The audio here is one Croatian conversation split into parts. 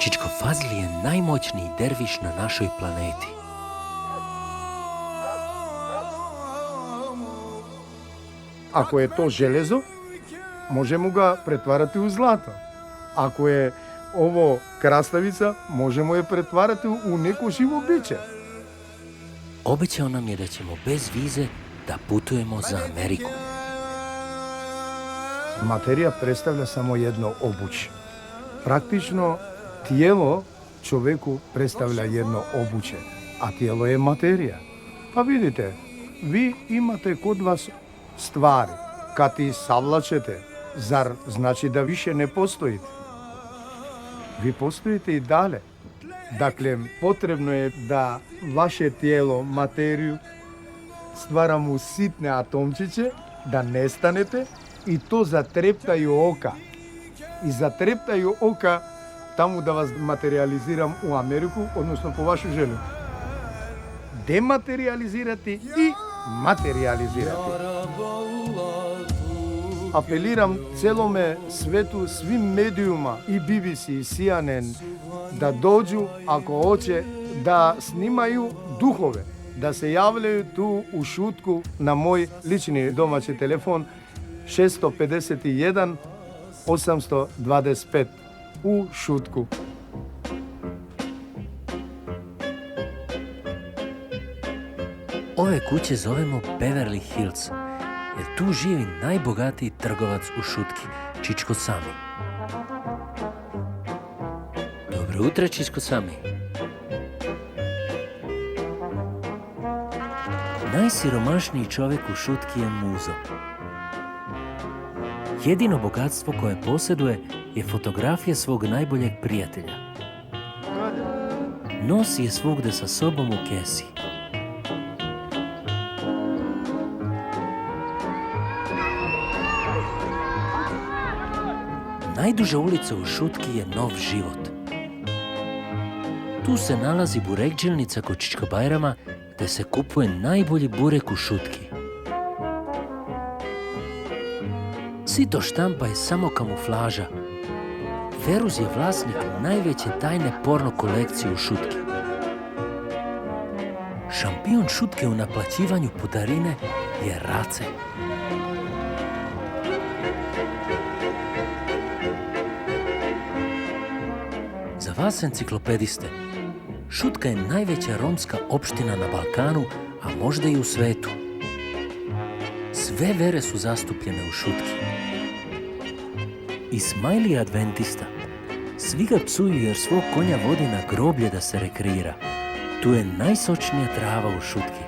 Čičko Fazli je najmoćniji derviš na našoj planeti. Ako je to železo, možemo ga pretvarati u zlato. Ako je ovo krastavica, možemo je pretvarati u neko živo biće. Obećao nam je da ćemo bez vize da putujemo za Ameriku. Materija predstavlja samo jedno obuće. Praktično, tijelo čovjeku predstavlja jedno obuće, a tijelo je materija. Pa vidite, vi imate kod vas stvari. Kad ih savlačete, zar znači da više ne postojite? Vi postojite i dalje. Dakle, potrebno je da vaše tijelo, materiju, stvaramo u sitne atomčiće, da nestanete i to zatreptaju oka. I zatreptaju oka tamo da vas materializiram u Ameriku, odnosno po vašu želju. Dematerializirati i materializirati. Apeliram celome svetu, svim medijuma, i BBC, i CNN, da dođu, ako hoće, da snimaju duhove, da se javljaju tu u šutku na moj lični domaći telefon 651 825 u šutku. Ove kuće zovemo Beverly Hills, jer tu živi najbogatiji trgovac u šutki, Čičko Sami. Dobro jutro, Čičko Sami. Najsiromašniji čovjek u šutki je Muzo. Jedino bogatstvo koje posjeduje je fotografija svog najboljeg prijatelja. Nosi je svugde sa sobom u kesi. Najduža ulica u šutki je Nov Život. Tu se nalazi burekđilnica kod Čičko Bajrama, gdje se kupuje najbolji burek u šutki. Sito štampa je samo kamuflaža. Feruz je vlasnik najveće tajne porno kolekcije u šutki. Šampion šutke u naplaćivanju putarine je Race. Za vas enciklopediste, šutka je najveća romska opština na Balkanu, a možda i u svetu. Sve vere su zastupljene u šutki. Ismail je adventista. Svi ga psuju jer svog konja vodi na groblje da se rekreira. Tu je najsočnija trava u šutki.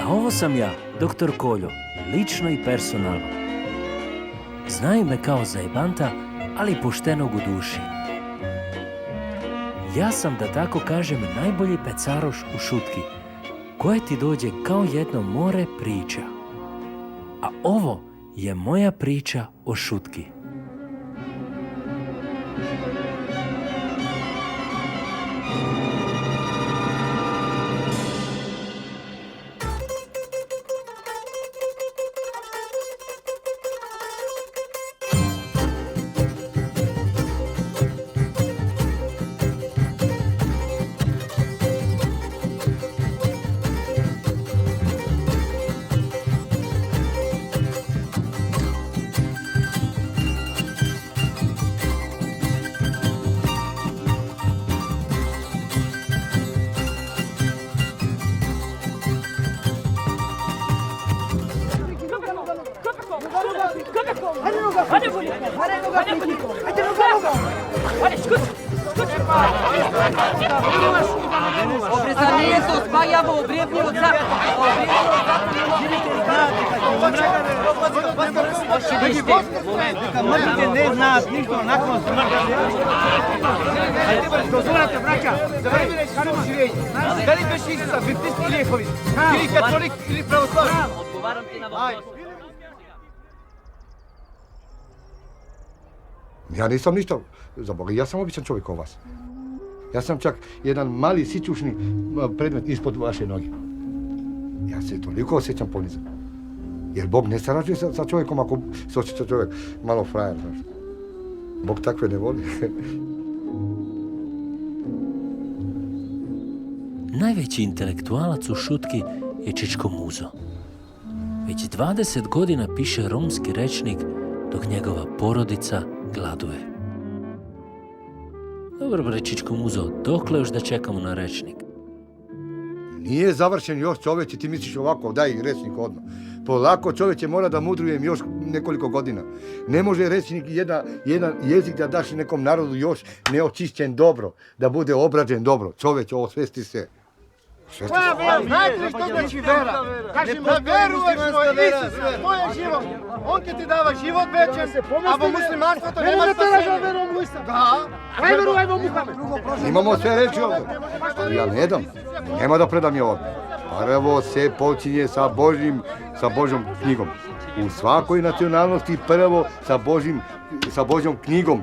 A ovo sam ja, doktor Koljo, lično i personalno. Znaju me kao zajebanta, ali poštenog u duši. Ja sam, da tako kažem, najbolji pecaroš u šutki, koje ti dođe kao jedno more priča. A ovo je moja priča o šutki. Ja nisam ništa, za Boga, ja sam običan čovjek kao vas. Ja sam čak jedan mali sićušni predmet ispod vaše noge. Ja se toliko osjećam ponizan. Jer Bog ne sarađuje sa čovjekom ako se osjeća čovjek malo frajer, znaš. Bog takve ne voli. Najveći intelektualac u šutki je Čičko Muzo. Već 20 godina piše romski rečnik dok njegova porodica gladuje. Dobro bre Čičko Muzo, dokle još da čekamo na rečnik? Nije završen još čovječe, ti misliš ovako, daj rečnik odmah. Polako čovječe mora da mudrujem još nekoliko godina. Ne može rečnik jedan jezik da daš nekom narodu još neočišćen dobro, da bude obrađen dobro. Čovječe, osvesti se. Koja vera? Znate li što znači vera? Kažem, da veruješ moj Isus, to je život. On će ti dava život večer, a vo muslimanstvo to nema spasenje. Da. Aj veruj vo Muhamed. Imamo sve reći ovdje. Ja ne dam. Nema da predam je ovdje. Prvo se počinje sa Božjom knjigom. U svakoj nacionalnosti prvo sa Božjom knjigom.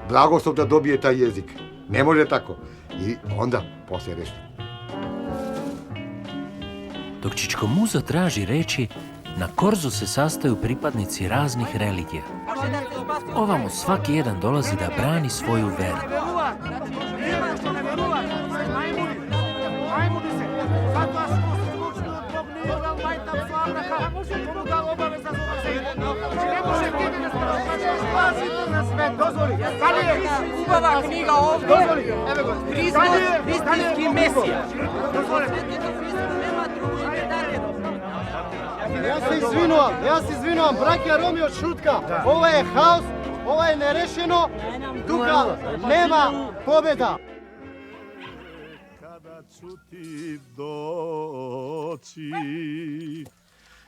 Blagoslov da dobije taj jezik. Ne može tako. I onda poslije reći. Dok Čičko Muzo traži reči, na korzu se sastaju pripadnici raznih religija. Ovamo svaki jedan dolazi da brani svoju veru. Ubava knjiga ovdje. Hristos, hristinski Mesija. Ja se izvinuam, brakija Romi od šutka. Ovo je haos, ovo je nerešeno, duha nema pobjeda. Kada ću ti doći,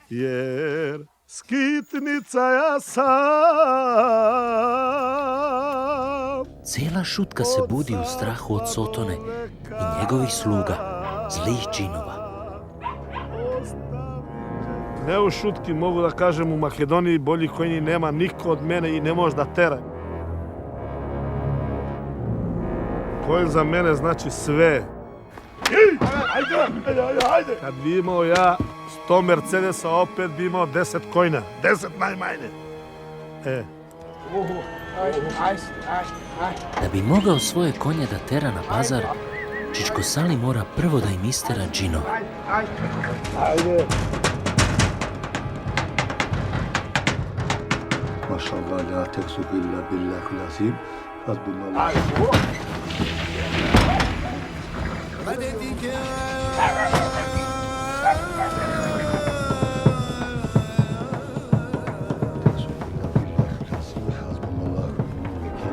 jer skitnica ja sam. Cijela šutka se budi u strahu od Sotone i njegovih sluga, zlih džinova. Ne u šutki, mogu da kažem, u Makedoniji bolji konji nema niko od mene i ne može da tera. Konj za mene znači sve. Ajde! Kad bi imao ja 100 Mercedesa, opet bi imao 10 konja. 10 najmanje. Da bi mogao svoje konje da tera na pazar, Čičko Sali mora prvo da im istera džinova. Ajde! Mašallah, la teksu illa billahi lazim. Hasbunallah.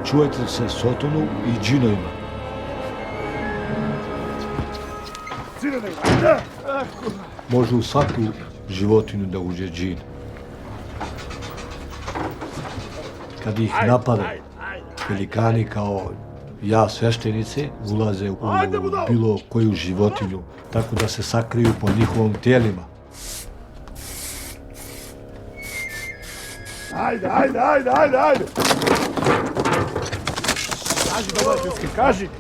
Čuvajte se Sotonu i džinovima. Može u svaku životinu da uđe džin. Kad ih napada, velikani kao ja, sveštenici, ulaze u bilo koju životinju, tako da se sakriju po njihovom tijelima. Ajde!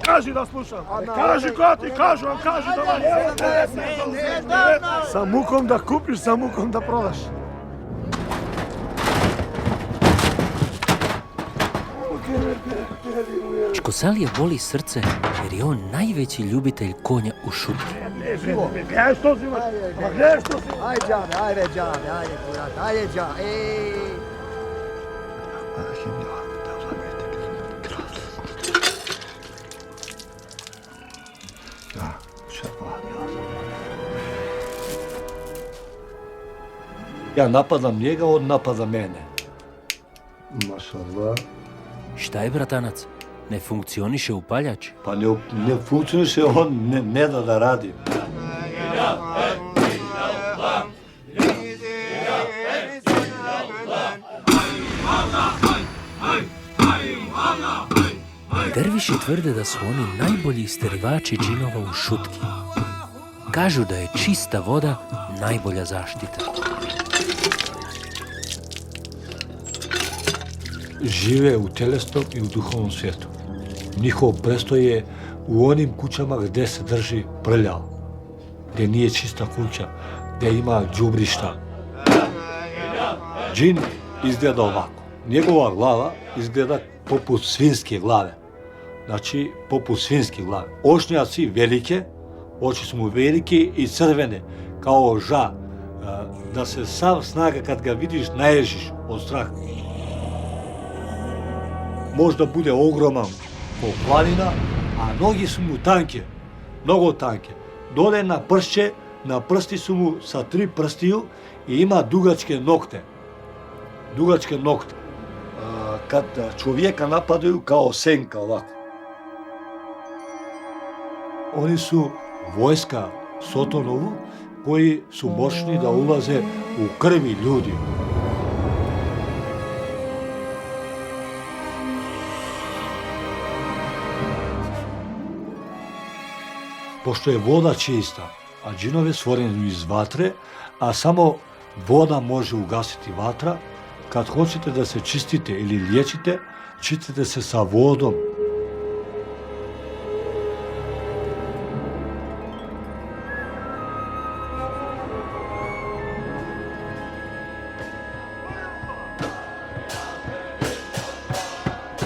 Kaži da slušam. Kaži ko ti, kaži da sa mukom da kupiš, sa mukom da prodaš. Čičko Salija boli srce jer je on najveći ljubitelj konja u šutki. Gdje što si imaš? Ajde džabe, Ja napadam njega, on napada mene. Mašallah. Šta je, bratanac? Ne funkcioniše upaljač? Pa ne funkcioniše, on ne da radi. Derviši tvrde da su oni najbolji isterivači džinova u šutki. Kažu da je čista voda najbolja zaštita. Žive u telesnom i u duhovnom svijetu. Njihov prestoj je u onim kućama gdje se drži prljav, gdje nije čista kuća, gdje ima đubrišta. Džin izgleda ovako. njegova glava izgleda poput svinjske glave. Znači, poput svinjske glave. Ošnjaci velike, oči su mu velike i crvene, kao ža. Da se sav snaga kad ga vidiš naježiš od straha. Možda bude ogroman ko planina, a nogi su mu tanke, mnogo tanke. Dole na pršće, na prsti su mu sa 3 prstiju i ima dugačke nokte. Dugačke nokte. Kad čovjeka napadaju kao senka ovako. Oni su vojska Sotonovu koji su moćni da ulaze u krvi ljudi. Pošto je voda čista, a džinove stvoreni iz vatre, a samo voda može ugasiti vatra, kad hoćete da se čistite ili liječite, čistite se sa vodom.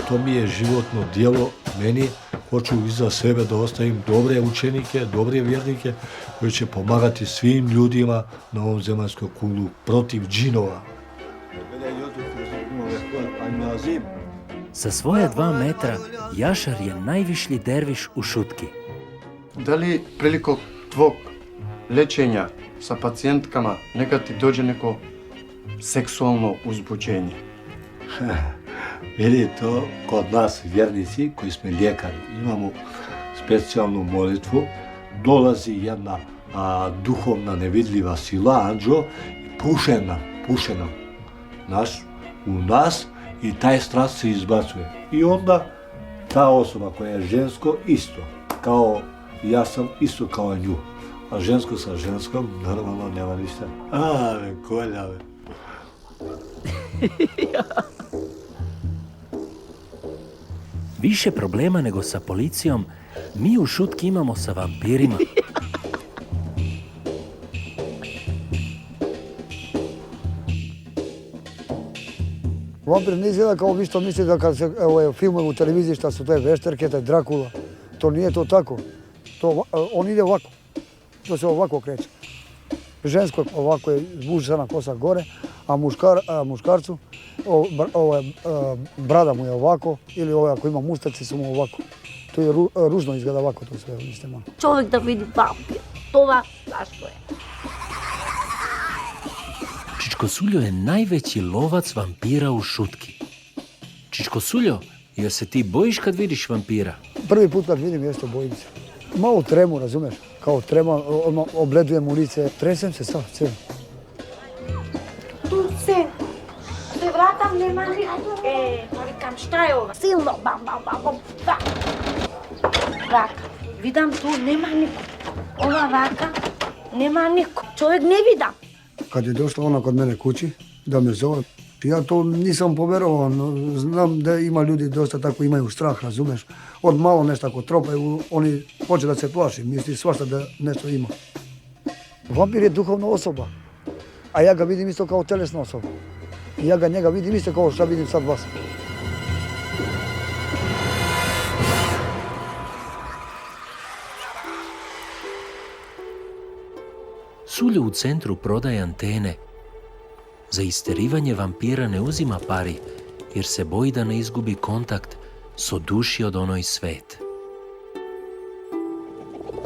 To mi je životno djelo, meni hoću iza sebe da ostavim dobre učenike, dobre vjernike koji će pomagati svim ljudima na ovom zemaljskom kuglu protiv džinova. Sa svoje 2 metra Jašar je najvišlji derviš u Šutki. Da li prilikom tvog lečenja sa pacijentkama nekad ti dođe neko seksualno uzbuđenje? Vidi to kod nas vjernici koji smo ljekari. Imamo specijalnu molitvu, dolazi jedna duhovna nevidljiva sila, anđeo, i puše nam u nas i taj strast se izbacuje. I onda ta osoba koja je žensko isto, kao ja sam isto kao nju. A žensko sa ženskom normalno nema ništa. Koljave. Više problema nego sa policijom mi u Šutki imamo sa vampirima. Vampir ne izgleda kao vi što mislite da kad se filmuje u televiziji šta su te vešterke, taj Drakula. To nije to tako. On ide ovako. To se ovako kreće. Žensko ovako je zvučena kosa gore, a muškarcu brada mu je ovako, ili ako ima mustaci su mu ovako. To je ružno izgleda ovako to sve. Čovjek da vidi vampir, to zašto je. Čičko Suljo je najveći lovac vampira u Šutki. Čičko Suljo, jel se ti bojiš kad vidiš vampira? Prvi put kad vidim jesto bojim se. Malo tremu, razumeš? Kao trema, obledujem u lice, tresem se sav cijel. Tu se vratam, nema niko. Vikam, šta je ovo? Silno, bam, Vaka, vidim tu, nema niko. Ova vaka, nema niko. Čovjek ne vidim. Kad je došla ona kod mene kući, da me zove, ja to nisam poverovao, znam da ima ljudi dosta tako imaju strah, razumeš? Od malo nešto ako tropaju, oni hoće da se plaši, misli svašta da nešto ima. Vampir je duhovna osoba, a ja ga vidim isto kao telesna osoba. I ja njega vidim isto kao što vidim sad vas. Suljo u centru prodaje antene. Za isterivanje vampira ne uzima pari, jer se boji da ne izgubi kontakt s duši od onoj svet.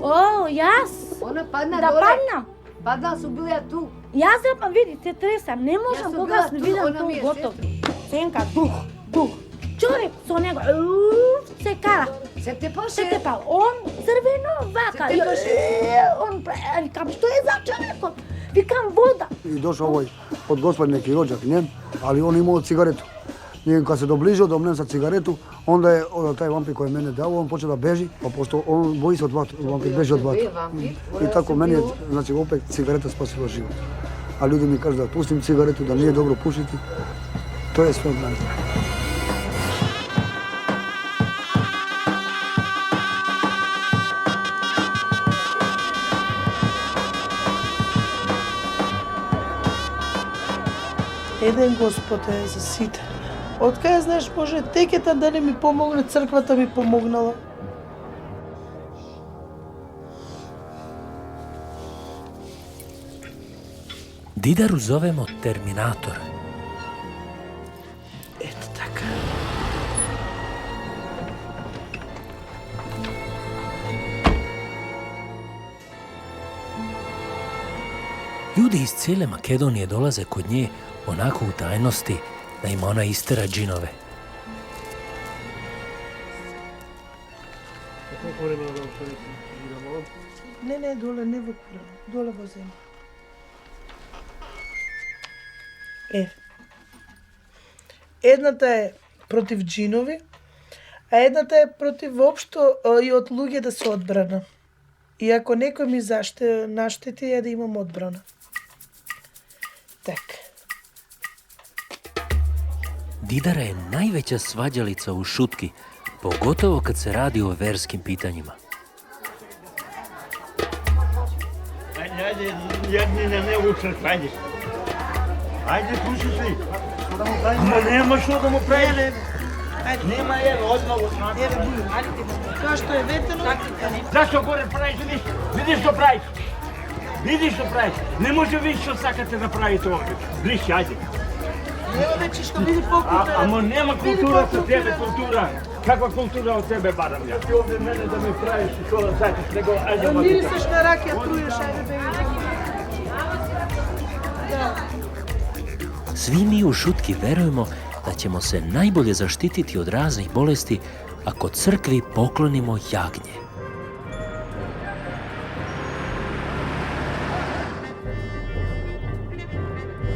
O, jas! Ona padna da dole. padna. Padna su bili ja tu. Ja sam, vidite, tresam, ne možem pogasni, vidim tu gotovo. Senka, duh. Čovjek s onega, se kara. Se te Se tepao. On crveno vaka. Vikam, što je za čovjekom? Vikam, voda. I došao od gospodine neki rođak njen, ali on imao cigaretu. I kad se dobližio do mene sa cigaretu, onda je taj vampir koji je mene dao, on počeo da beži, pa pošto on boji se od vatra, vampir beži od vatra. I tako meni je, znači, opet cigareta spasila život. A ljudi mi kažu da pustim cigaretu, da nije dobro pušiti. To je sve od mene. Еден Господ е за сите. Откај знаеш, може текета да не ми помогне, црквата ми помогнала. Didaru zovemo Terminator. Ето така. Ljudi iz cijele Makedonije dolaze kod nje onako u tajnosti da im ona istera džinove. Не, доле, не во кура, доле во земја. Едната е против джинови, а едната е против воопшто и од луѓе да се одбрана. И ако некој ми наштети, е да имам одбрана. Така. Didara je najveća svađalica u šutki, pogotovo kad se radi o verskim pitanjima. Ajde, jednine ne učeš, ajde. Ajde, slušaj svi. Ама nema što da mu praviš. Nema, evo, odmah osmatra. Еве бују, тоа што е ветено, Zašto gore praviš, vidiš što praviš? Vidiš što praviš? Ne može vi što sakate da pravite ovdje. Bliši, ajde. ево веќе што биде покута. Ама nema kultura sa tebe, kultura. Kakva kultura od tebe baram ja? Ti ovdje mene da mi praviš i što da sajtiš, nego ajde ovdje. Мирисаш на ракија, трујеш, ајде бе. Svi mi u šutki verujemo da ćemo se najbolje zaštititi od raznih bolesti ako crkvi poklonimo jagnje.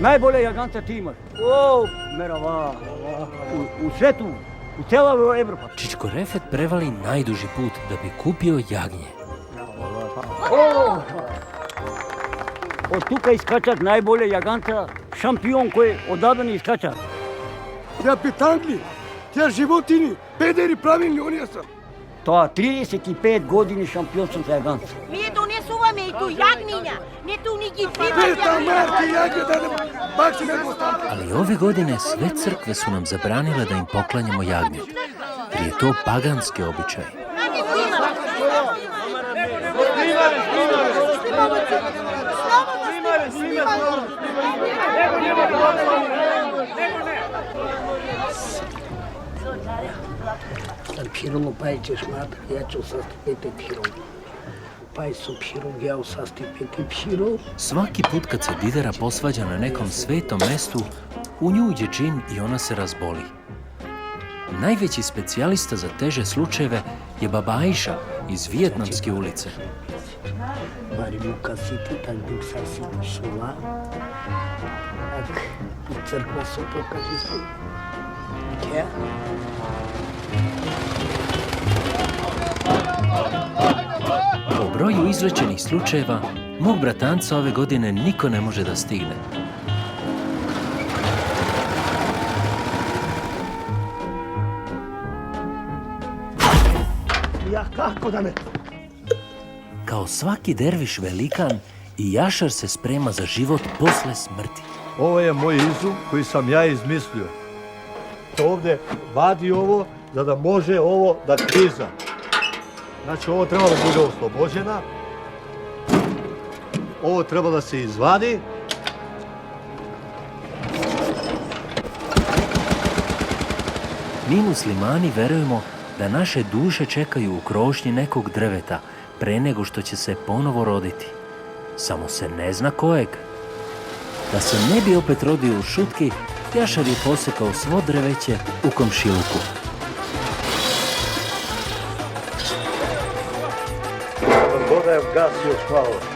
Najbolje jaganta ti imaš. O, merava. U svetu, u cela Evropa. Čičko Refet prevali najduži put da bi kupio jagnje. Od tuka iskačak najbolje jaganta, šampion koji odavde ne iskača. Тя питангли, тя животини, педери правилни, оние са. Тоа 35 години шампион сум за јаганца. Ние донесуваме и ту јагниња, не ту ни ги Пета марки јаѓе да не бачи ме го стан. Ali ove godine sve crkve su nam zabranile da im poklanjamo jagnje, jer je to paganski običaj. Пироло пај ќе смата, ја ќе састипете пирол. Пај со пирол, ја састипете пирол. Svaki put kad se Didara posvađa na nekom svetom mestu, u nju uđe džin i ona se razboli. Najveći specijalista za teže slučajeve je baba Ajša iz Vijetnamske ulice. Бари му касите, так дук саси шула. Так, и црква со покажи се. Ке? Po broju izlečenih slučajeva, mog bratanca ove godine niko ne može da stigne. Ja kako da ne? Kao svaki derviš velikan, i Jašar se sprema za život posle smrti. Ovo je moj izum koji sam ja izmislio. Ovdje vadi ovo da može ovo da kriza. Znači ovo treba da bude oslobođena. Ovo treba da se izvadi. Mi muslimani verujemo da naše duše čekaju u krošnji nekog drveta pre nego što će se ponovo roditi. Samo se ne zna kojeg. Da se ne bi opet rodio u šutki, Jašar je posekao svo drveće u komšiluku. Voda je gasio spalo.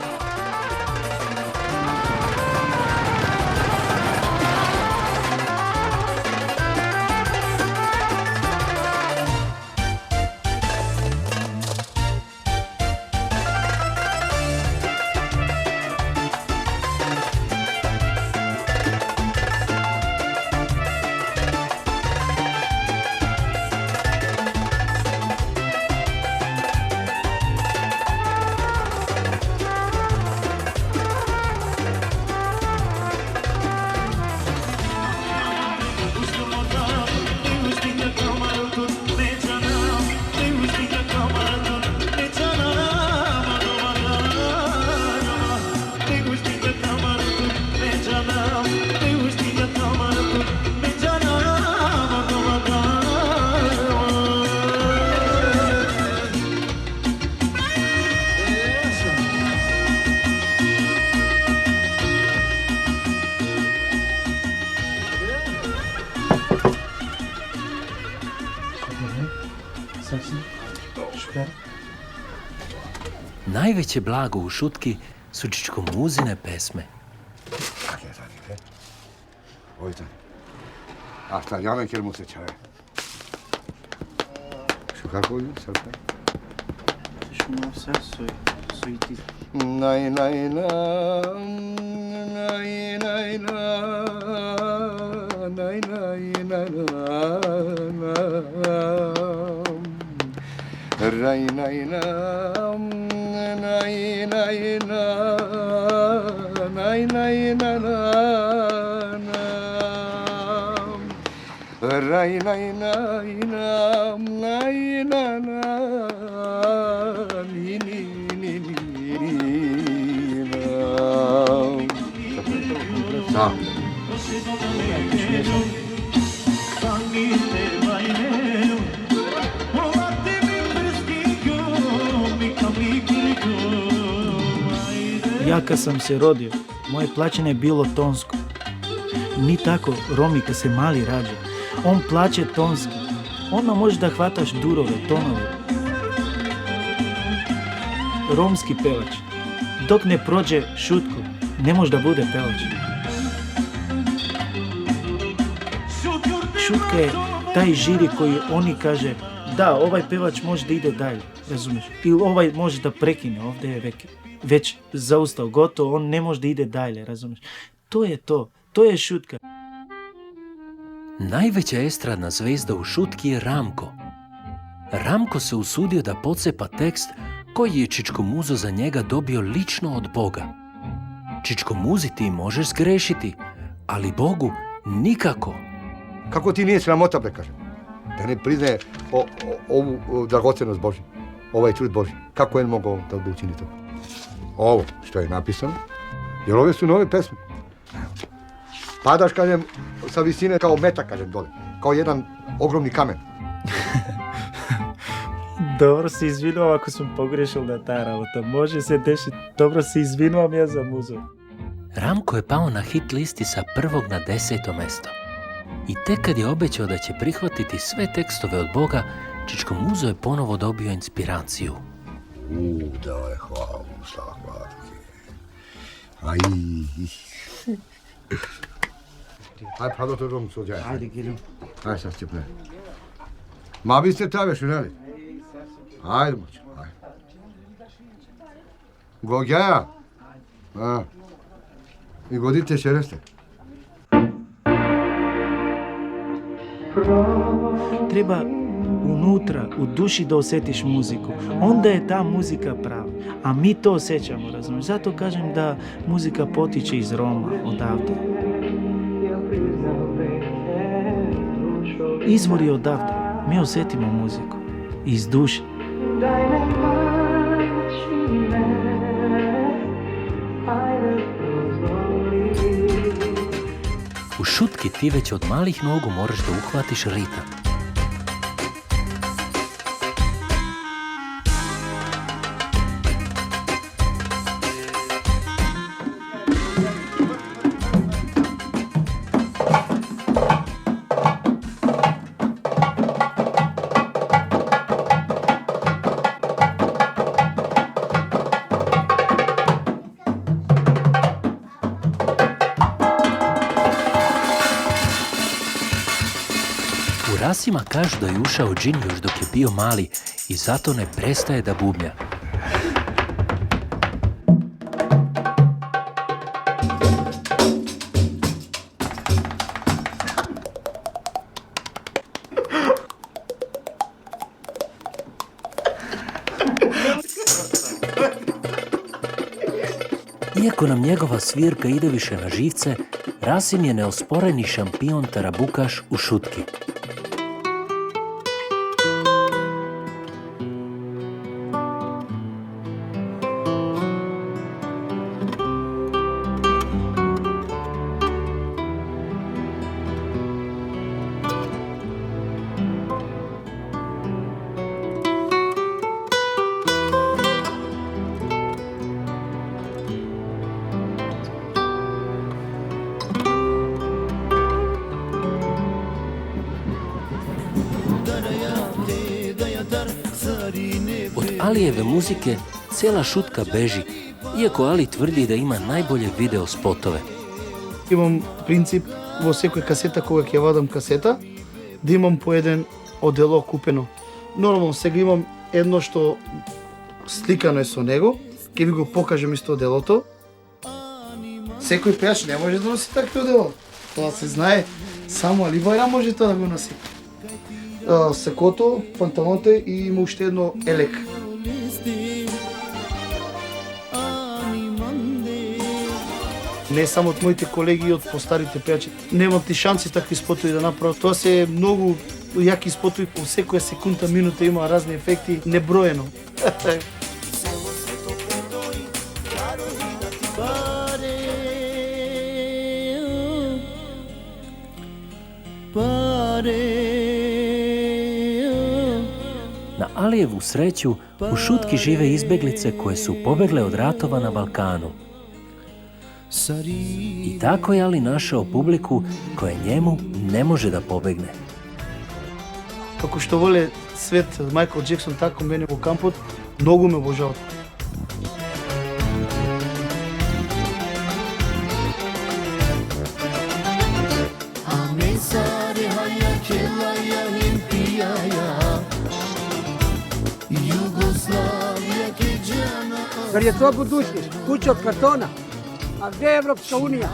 Najveće blago u šutki su čičkomuzine pesme. Ojte. A šta, ja nekjer mu se čaje. Što kako je? Šumav se suiti. Naj, naj, na, naj, naj, na, naj, naj, na, na, raj, naj, na, naj, naj, na, naj, naj, na, na, raj, naj, naj, na, naj, na, na, ni, ni, ni, ni. Da. Ja kad sam se rodio, moje plaćanje je bilo tonsko. Ni tako Romi kad se mali rađa. On plaće tonski. Onda možeš da hvataš durove, tonove. Romski pevač. Dok ne prođe šutku, ne može da bude pevač. Šutka je taj žiri koji oni kaže da, ovaj pevač može da ide dalje, razumiješ? Ili ovaj može da prekine, ovdje je već zaustao, gotovo, on ne može da ide dalje, razumiješ? To je šutka. Najveća estradna zvezda u šutki je Ramko. Ramko se usudio da pocepa tekst koji je Čičkomuzo za njega dobio lično od Boga. Čičkomuzi ti možeš zgrešiti, ali Bogu nikako. Kako ti nije sramota, bre, kažem, da ne priznaje ovu dragocenost Božju, ovaj trud Božji. Kako je mogao da učini to? Ovo što je napisano, jer ove su nove pesme. Padaš, kažem, sa visine kao metak, kažem, dole, kao jedan ogromni kamen. Dobro si izvinuo ako sam pogrešil na ta rabota. Može se desiti. Dobro si izvinuo ja za muzo. Ramko je pao na hit listi sa 1. na 10. mesto. I tek kad je obećao da će prihvatiti sve tekstove od Boga, Čičkomuzo je ponovo dobio inspiraciju. Daj, hvala, hvala. Aj. Aj, pa do to dom sođaj. Ajde, Giru. Aj, sad će pre. Ma vi ste tave šuneli. Ajde, moću, ajde. Gogja. I godite šereste. Treba unutra, u duši da osjetiš muziku. Onda je ta muzika prava. A mi to osjećamo, razumiješ? Zato kažem da muzika potiče iz Roma, odavde. Izvor je odavde. Mi osjetimo muziku. Iz duše. U šutki ti već od malih nogu moraš da uhvatiš ritam. U Rasima kažu da je ušao džin još dok je bio mali i zato ne prestaje da bubnja. Iako nam njegova svirka ide više na živce, Rasim je neosporeni šampion tarabukaš u šutki. Alijeve muzike cijela šutka beži, iako Ali tvrdi da ima najbolje video spotove. Имам принцип во секој касета кога ќе вадам касета да имам по еден одело купено. Нормално сега имам едно што сликано е со него, ќе ви го покажам исто оделото. Секој пејач не може да носи такво одело. Тоа се знае, само Али Байрам може тоа да го носи. Сакото, панталоните и има уште едно елек. Не само од моите колеги и од постарите пејачи. Немат ни шанси такви спотови да направат. Тоа се многу јаки спотови, по секоја секунда, минута има разни ефекти, неброено. Na Alijevu sreću u šutki žive izbjeglice koje su pobegle od ratova na Balkanu. I tako je Ali našao publiku koja njemu ne može da pobegne. Како што воле свет Майкл Джексон, тако мене во кампот, многу ме обожават. Zar je to budućnost? Kuća od kartona? A gdje je Evropska unija?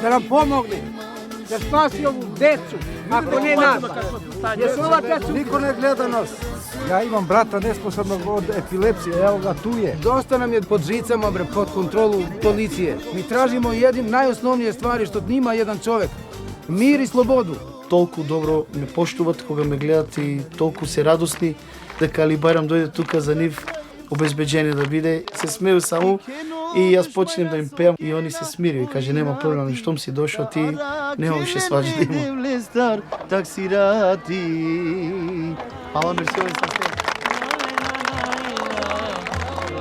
Da nam pomogne, da spasi ovu decu, ako ne nas. Jesu ova decu? Niko ne gleda nas. Ja imam brata nesposobnog od epilepsije, evo ga tu je. Dosta nam je pod žicama, bre, pod kontrolu policije. Mi tražimo jednim najosnovnije stvari što ima jedan čovjek. Mir i slobodu. Толку добро ме поштуват кога ме гледат и толку се радосни дека Али Байрам дојде тука за нив обезбеđenje да биде. Се смеju само и јас почнем да им пеам и они се смирiju и каже нема проблем, штом си дошao ти нема више сваđи да има. Таксирати. Ала мерси овој сам пеам.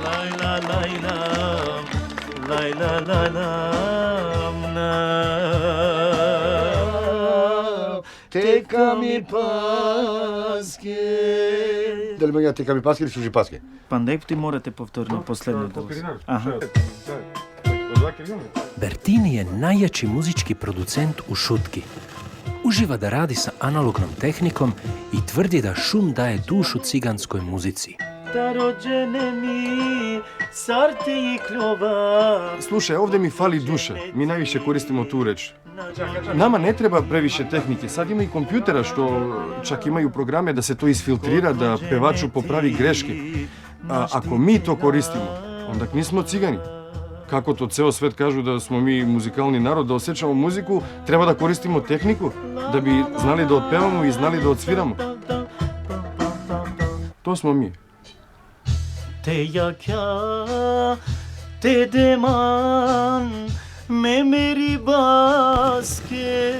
Лайла лайла лайла лайла Тека ми паске. Дали ме тека ми паске или служи паске? Па не ти морате повторно последно голос. Аха. Bertini je najjači muzički producent u šutki. Uživa da radi sa analognom tehnikom i tvrdi da šum daje dušu ciganskoj muzici. Slušaj, ovdje mi fali duše. Mi najviše koristimo tu reč. Nama ne treba previše tehnike. Sad ima i kompjutera što čak imaju programe da se to isfiltrira, da pevaču popravi greške. A ako mi to koristimo, onda nismo cigani. Kako to ceo svet kažu da smo mi muzikalni narod, da osjećamo muziku, treba da koristimo tehniku da bi znali da otpevamo i znali da odsviramo. To smo mi. Te yakya te deman me meri baske.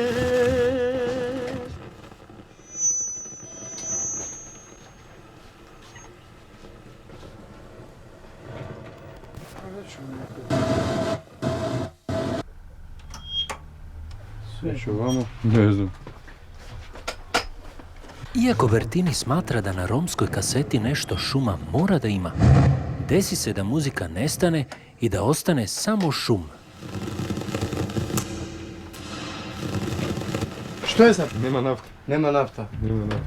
Sve ovamo? Ne znam. Iako Bertini smatra da na romskoj kaseti nešto šuma mora da ima, desi se da muzika nestane i da ostane samo šum. Što je sad? Nema nafta. Нема нафта.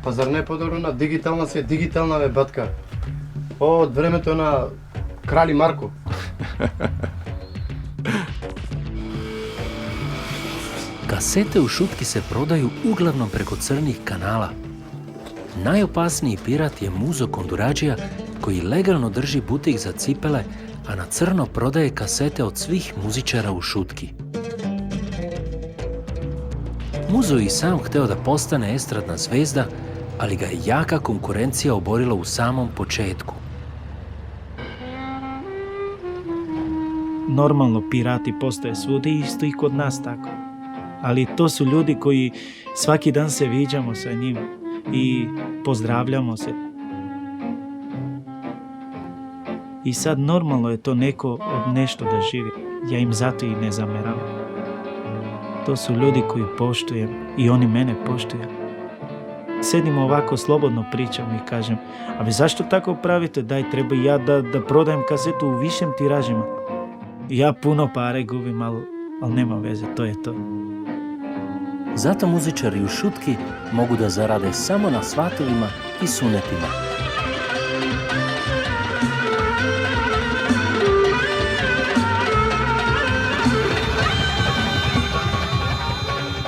Па зар не подобро на дигитална се дигитална бе батка? Од времето на Крали Марко. Kasete u šutki se prodaju uglavnom preko crnih kanala. Najopasniji pirat je Muzo Kondurađija koji legalno drži butik za cipele, a na crno prodaje kasete od svih muzičara u šutki. Muzo je i sam hteo da postane estradna zvezda, ali ga je jaka konkurencija oborila u samom početku. Normalno pirati postoje svude, isto i kod nas tako. Ali to su ljudi koji svaki dan se viđamo sa njima i pozdravljamo se. I sad normalno je to neko od nešto da živi. Ja im zato i ne zameravam. To su ljudi koji poštujem i oni mene poštuju. Sedimo ovako, slobodno pričamo i kažem, a vi zašto tako pravite? Daj, treba i ja da prodajem kasetu u višem tiražima. Ja puno pare gubim, ali nema veze, to je to. Zato muzičari u Šutki mogu da zarade samo na svatovima i sunetima.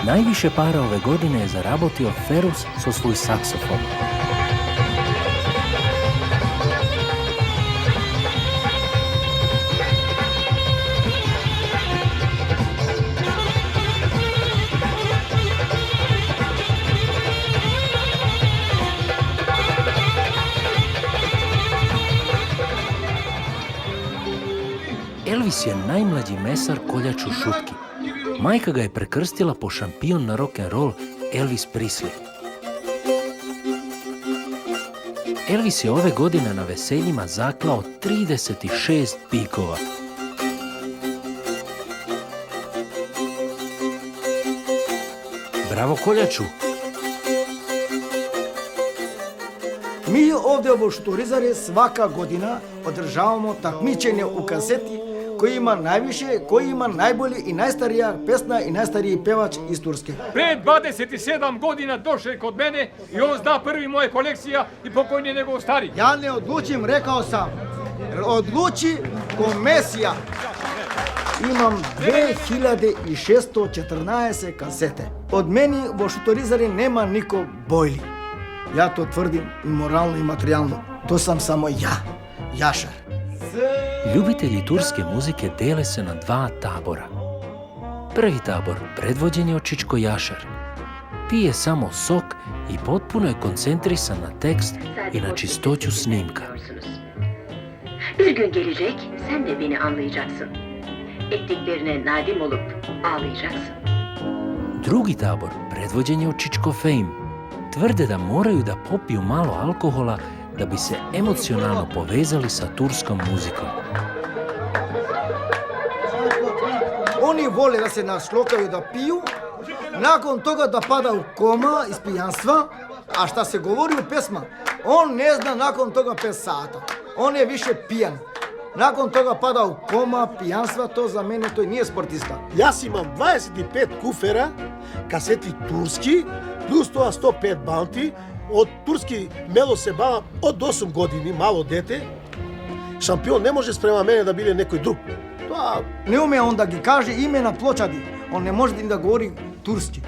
Najviše para ove godine je zarabotio Ferus so svoj saksofon. Elvis je najmlađi mesar koljač u Šutki. Majka ga je prekrstila po šampion na rock'n'roll Elvis Presley. Elvis je ove godine na veseljima zaklao 36 pikova. Bravo koljaču! Mi ovdje u Šturizari svaka godina održavamo takmičenje u kaseti koji ima najviše, koji ima najbolji i najstarija pesna i najstariji pevač iz Turske. Pre 27 godina došao kod mene i on zna prvi moje kolekcija i pokojni nego stari. Ja ne odlučim, rekao sam. Odluči komisija. Imam 2614 kasete. Od meni u Šturizari nema niko bolji. Ja to tvrdim i moralno i materijalno. To sam samo ja, Jašar. Ljubitelji turske muzike dele se na dva tabora. Prvi tabor predvođen je od Čičko Jašar. Pije samo sok i potpuno je koncentrisan na tekst i na čistoću snimka. Bir gün gelecek, sen de beni anlayacaksın. Ettiklerine nadim olup ağlayacaksın. Drugi tabor predvođen je od Čičko Fame. Tvrde da moraju da popiju malo alkohola da bi se emocionalno povezali sa turskom muzikom. Oni vole da se našlokaju da piju, nakon toga da pada u koma iz pijanstva, a šta se govori u pesma, on ne zna nakon toga 5 sata. On je više pijan. Nakon toga pada u koma, pijanstva, to za mene to nije sportista. Ja imam 25 kufera, kaseti turski, plus toga 105 Bounty. Od turski melo se bava od 8 godini, malo dete. Šampion ne može sprema mene da bile nekoj drug. Ne ume on da gi kaže ime na pločadi. On ne može da govori turski.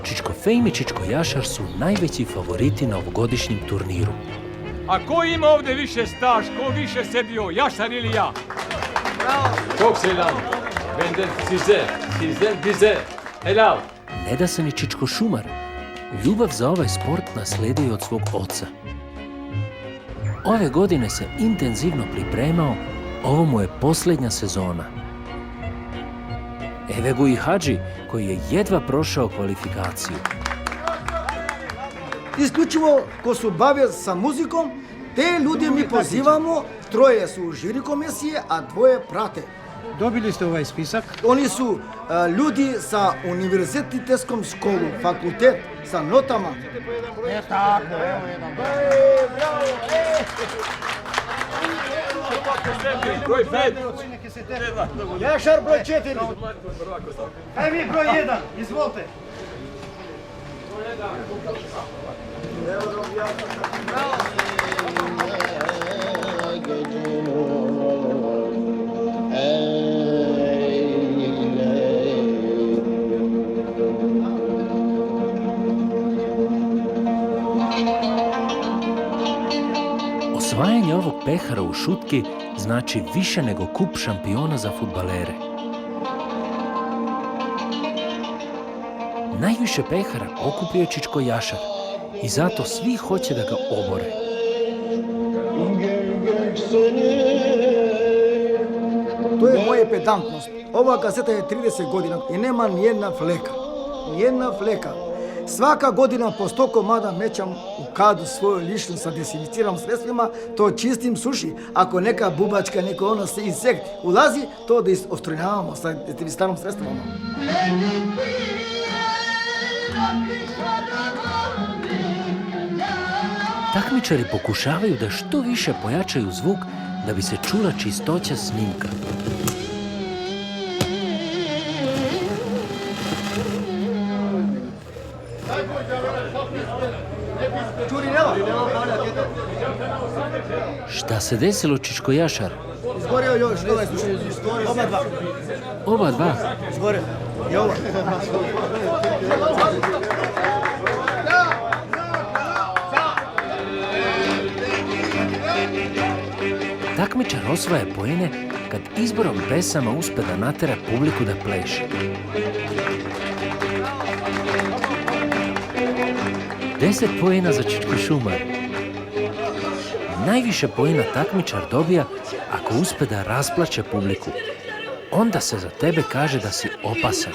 Čičko Fame i Čičko Jašar su najveći favoriti na ovogodišnjem turniru. A ko ima ovdje više staž, ko više sedio, Jašar ili ja? Çok selam. Benden size, sizden bize. Helal. Ne da se ni Čičko Šumar. Ljubav za ovaj sport nasledio je od svog oca. Ove godine se intenzivno pripremao, ovo mu je posljednja sezona. Evego i Hadži, koji je jedva prošao kvalifikaciju. Isključivo ko su bave sa muzikom, te ljudi mi pozivamo, 3 su u žiri komisije, a 2 prate. Dobili ste ovaj spisak? Oni su ljudi sa univerzitetskom školu, fakultet, sa notama. Tako, evo jedan. Broj 5. Jašar broj 4. Aj vi broj 1, izvolite. Osvajanje ovog pehara u Šutki znači više nego kup šampiona za fudbalere. Najviše pehara okupio je Čičko Jašar i zato svi hoće da ga obore. To je moja pedantnost. Ova kaseta je 30 godina i nema nijedna fleka. Nijedna fleka. Svaka godina po 100 komada mećam u kadu svoju ličnu sa desinficiranim sredstvima, to čistim suši. Ako neka bubačka, neko ono insekt ulazi, to da izostrojavamo sa desinficiranim sredstvima. Takmičari pokušavaju da što više pojačaju zvuk da bi se čula čistoća snimka. Šta se desilo, Čičko Jašar? Izgoreo još, ovaj slušaj. Oba dva. Oba dva? Izgoreo. I ovo. Takmičar osvaja poene kad izborom pesama uspe da natera publiku da pleše. 10 poena za Čičko Šumar. Najviše poena takmičar dobija ako uspe da rasplače publiku. Onda se za tebe kaže da si opasan.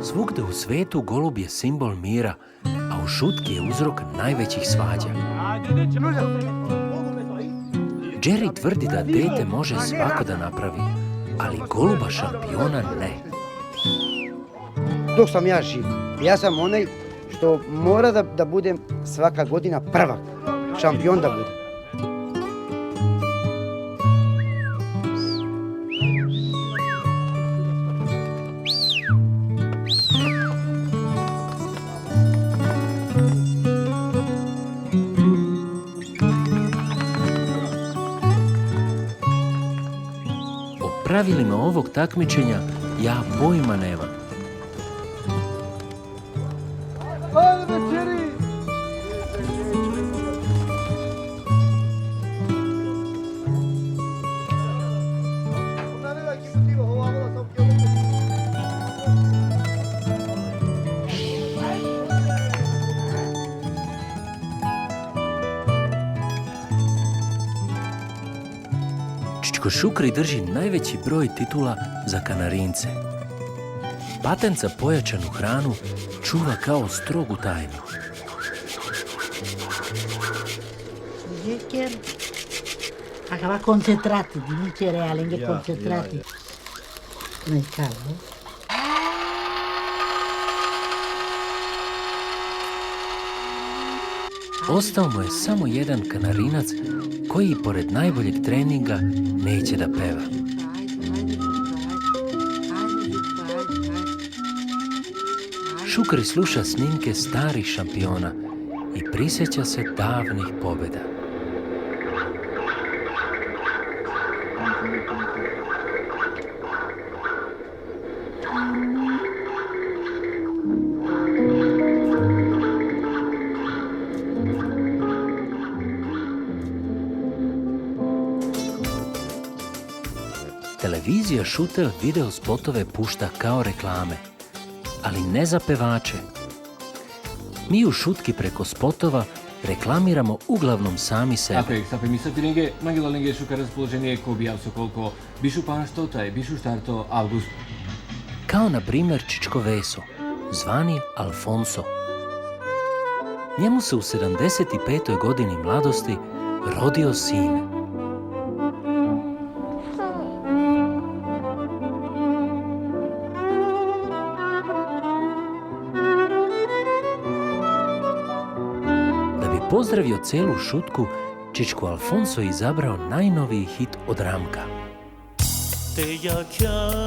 Svugde u svetu golub je simbol mira, a u šutki je uzrok najvećih svađa. Jerry tvrdi da dete može svako da napravi, ali goluba šampiona ne. Dok sam ja živ, ja sam onaj što mora da budem svaka godina prvak, šampion da budem. O pravilima ovog takmičenja ja pojma nemam. Čičko Šukri drži najveći broj titula za Kanarince. Patent za pojačanu hranu čuva kao strogu tajnu. Zucchero. Acaba concentrati, di non cereali, anche concentrati. Nel caldo. Ostao mu je samo jedan Kanarinac koji pored najboljeg treninga neće da peva. Šukri sluša snimke starih šampiona i prisjeća se davnih pobjeda. Televizija Šute video spotove pušta kao reklame, ali ne za pevače. Mi u Šutki preko spotova reklamiramo uglavnom sami sebe. Sappi, mi sappi magilo lenge šuka raspoloženje ko bi javso koliko bišu pašto, taj bišu štarto avgust. Kao na primjer Čičko Veso, zvani Alfonso. Njemu se u 75. godini mladosti rodio sin. Pozdravio celu Šutku, Čičko Alfonso je izabrao najnoviji hit od Ramka. Te yakya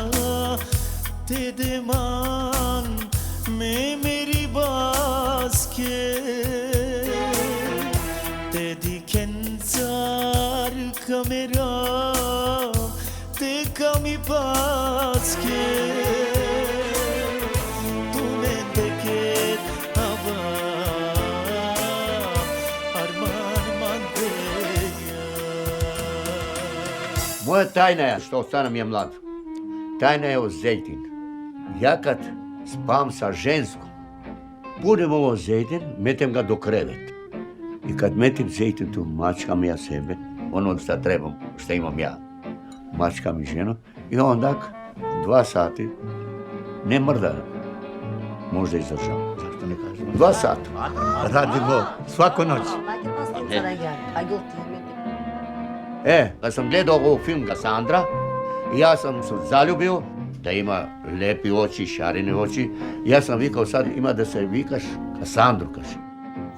te deman me meri bas ke te diken zar kamera te kami pas ke Moja tajna je, što ostanem je mlad, tajna je o zejtin. Ja kad spam sa ženskom, budem ovo zejtin, metem ga do krevet. I kad metim zejtin tu, mačkam ja sebe, ono što trebam, što imam ja. Mačkam i ženu i onda 2 sati ne mrda. Možda izdržam, zašto ne kažem. 2 sata. Radimo svaku noć. Kad sam gledao ovog film Kassandra, ja sam se zaljubio da ima lepi oči, šarene oči. Ja sam vikao sad ima da se vikaš Kassandru, kaže.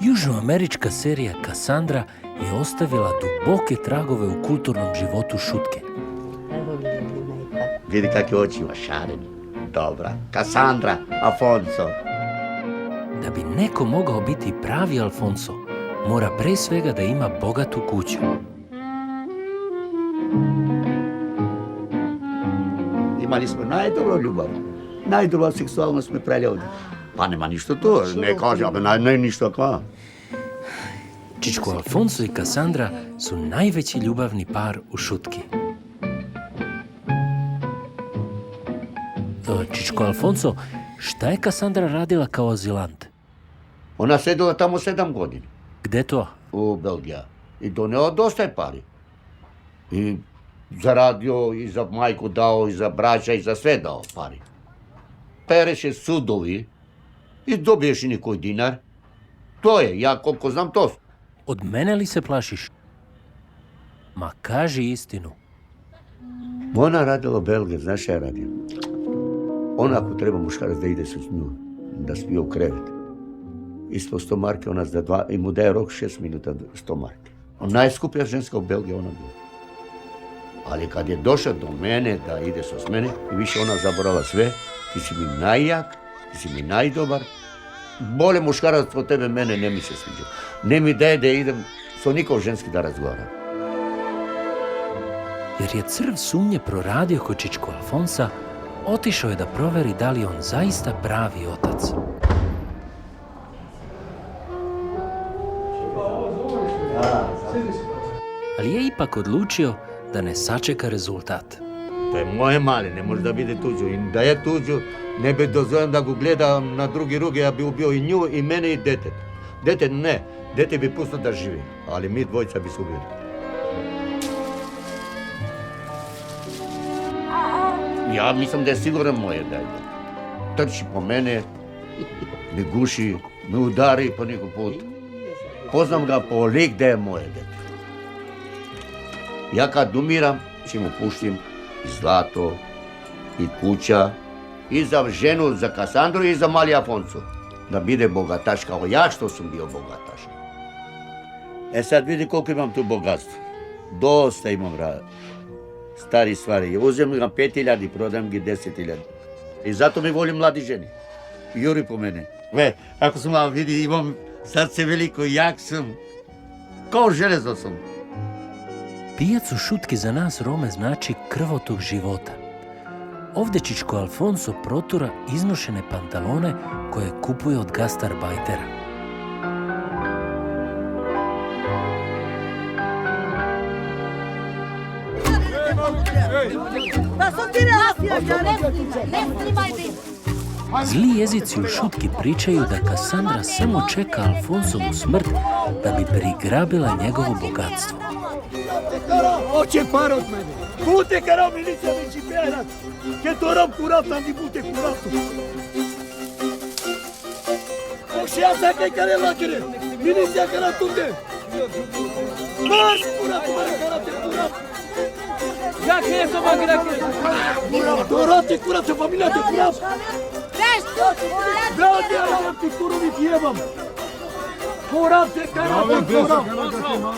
Južnoamerička serija Kassandra je ostavila duboke tragove u kulturnom životu šutke. Vidi kakve oči ima, šareni. Dobra. Kassandra, Alfonso. Da bi neko mogao biti pravi Alfonso, mora pre svega da ima bogatu kuću. Imali smo najdobru ljubav. Najdobru seksualnost smo preli ovdje. Pa nema ništa to, ne kaže, ali ne ništa kva. Čičko Alfonso i Kassandra su najveći ljubavni par u šutki. Čičko Alfonso, šta je Kassandra radila kao azilant? Ona sedela tamo 7 godina. Gde to? U Belgija. I doneo dosta je pari. I zaradio, i za majku dao, i za braća, i za sve dao pari. Pereše sudovi i dobiješ i nikoj dinar. To je, ja koliko znam to. Od mene li se plašiš? Ma kaži istinu. Ona radila u Belgiji, znaš šta je radio? Ona ako treba muškarac da ide s nju, da spije u krevet. Ispod 100 marke, ona da i mu daje rok 6 minuta 100 marke. Najskuplja ženska u Belgiji ona bila. Ali kad je došla do mene, da ide s mene, i više ona zaborala sve, ti si mi najjak, ti si mi najdobar, bolje muškarac od tebe mene ne mi se sviđa. Ne mi daje da idem s nikom ženski da razgovaram. Jer je crv sumnje proradio kod Čičko Alfonsa, otišao je da proveri da li je on zaista pravi otac. Ali je ipak odlučio da ne sačeka rezultat. To je moje mali, ne može da vide tuđu. I da je tuđu, ne bi dozvoljeno da go gleda na drugi ruge, ja bi ubio i nju, i mene, i dete. Dete ne, dete bi pustio da živi, ali mi dvojica bi se ubili. Ja mislim da je siguran moje dete. Trči po mene, me guši, me udari po nekom putu. Poznam ga po lik da je moje dete. Ja kad umiram, će mu puštim i zlato, i kuća, i za ženu, za Kassandru, i za mali Alfonso. Da bude bogataš kao ja što sam bio bogataš. Sad vidi koliko imam tu bogatstvo. Dosta imam stari stvari. Uzem ga 5.000 i prodam ga 10.000. I zato mi volim mladi ženi. Juri po mene. Ako sam vam vidi, imam srce veliko, jak sam. Kao železo sam. Pijac u šutki za nas Rome znači krvotok života. Ovdje Čičko Alfonso protura iznošene pantalone koje kupuje od gastarbajtera. Zli jezici u šutki pričaju da Kassandra samo čeka Alfonsovu smrt da bi prigrabila njegovo bogatstvo. Oće par od mene. Bute kara milicija neći berat. Che to rob curat, am di bute curatul. Și asta care la care. Miliția care tunde. Marș curat, care curat. Ja che să mă grea. Dorate curat, familia te curat. Brate, am pictură mi pievam. Curat, care curat.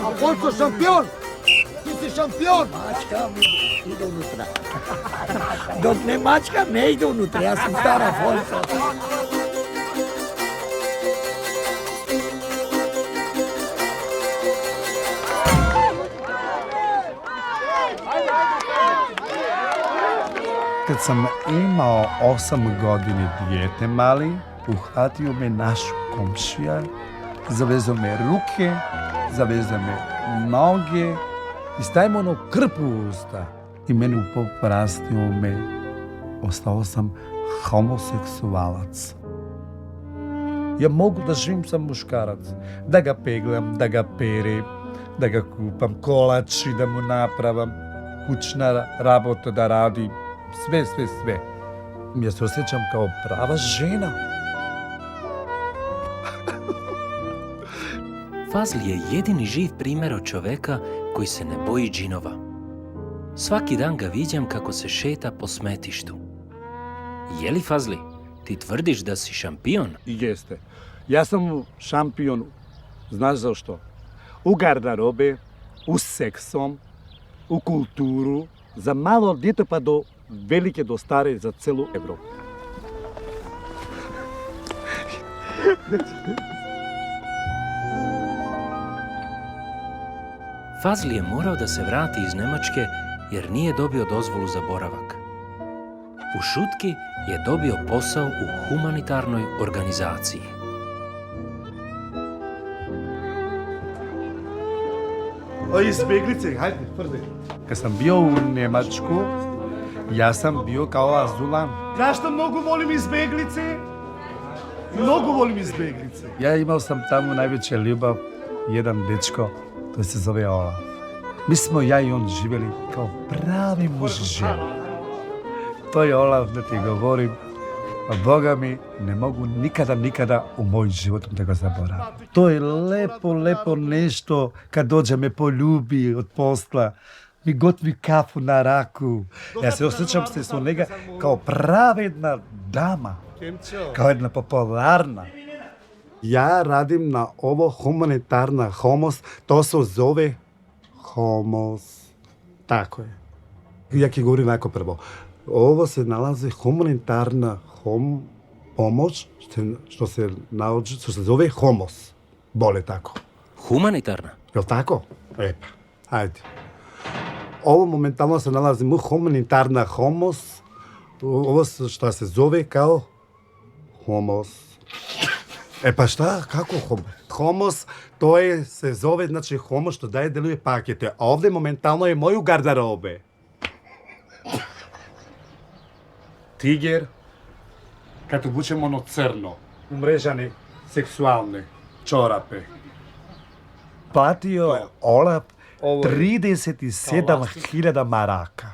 Alfonso șampion. Ti si šampion! Mačka mi ide unutra. Dok ne mačka, ne ide unutra. Ja sam stara Alfonso. Kad sam imao 8 godina dijete mali, uhvatio me naš komšija, zavezao me ruke, zavezao me noge i stavimo ono krpu u usta. i meni poprastio me. Ostao sam homoseksualac. Ja mogu da živim sam muškarac, da ga peglam, da ga perem, da ga kupam kolač i da mu napravam kućna rabota da radim, sve. Ja se osjećam kao prava žena. Fazli je jedini živ primjer od čoveka koji se ne boji džinova. Svaki dan ga viđam kako se šeta po smetištu. Je li, Fazli, ti tvrdiš da si šampion? Jeste. Ja sam šampion, znaš zašto? U garderobe, u seksom, u kulturu, za malo djete pa do velike, do stare, za celu Evropu. Fazli je morao da se vrati iz Nemačke jer nije dobio dozvolu za boravak. U Šutki je dobio posao u humanitarnoj organizaciji. O izbjeglice, hajde, prvi. Kad sam bio u Njemačku, ja sam bio kao azulan. Zašto mnogo volim izbjeglice? Mnogo volim izbjeglice. Ja imao sam tamo najveća ljubav, jedan dečko, to se zove Olaf. Mi smo ja i on živjeli kao pravi muž i žena. To je Olaf, da ti govorim, a Boga mi ne mogu nikada u moj život da ga zaboravim. To je lepo nešto kad dođe me poljubi od posla, mi gotovi kafu na raku. Ja se osjećam se s njega kao pravedna dama, kao jedna popularna. Ja radim na ovo humanitarna homos, to se zove homos. Tako je. Ja ti govorim jako prvo. Ovo se nalazi humanitarna pomoć, što se zove homos. Bole tako. Humanitarna? Jel' tako? Epa, ajde. Ovo momentalno se nalazi u humanitarna homos. Ovo što se zove kao homos. E pa šta? Kako homos? Homos, to se zove, znači homos što daje deluje pakete. A ovdje momentalno je moju garderobe. Tiger, kad obučemo ono crno, umrežane seksualne čorape. Platio Olaf 37.000 maraka.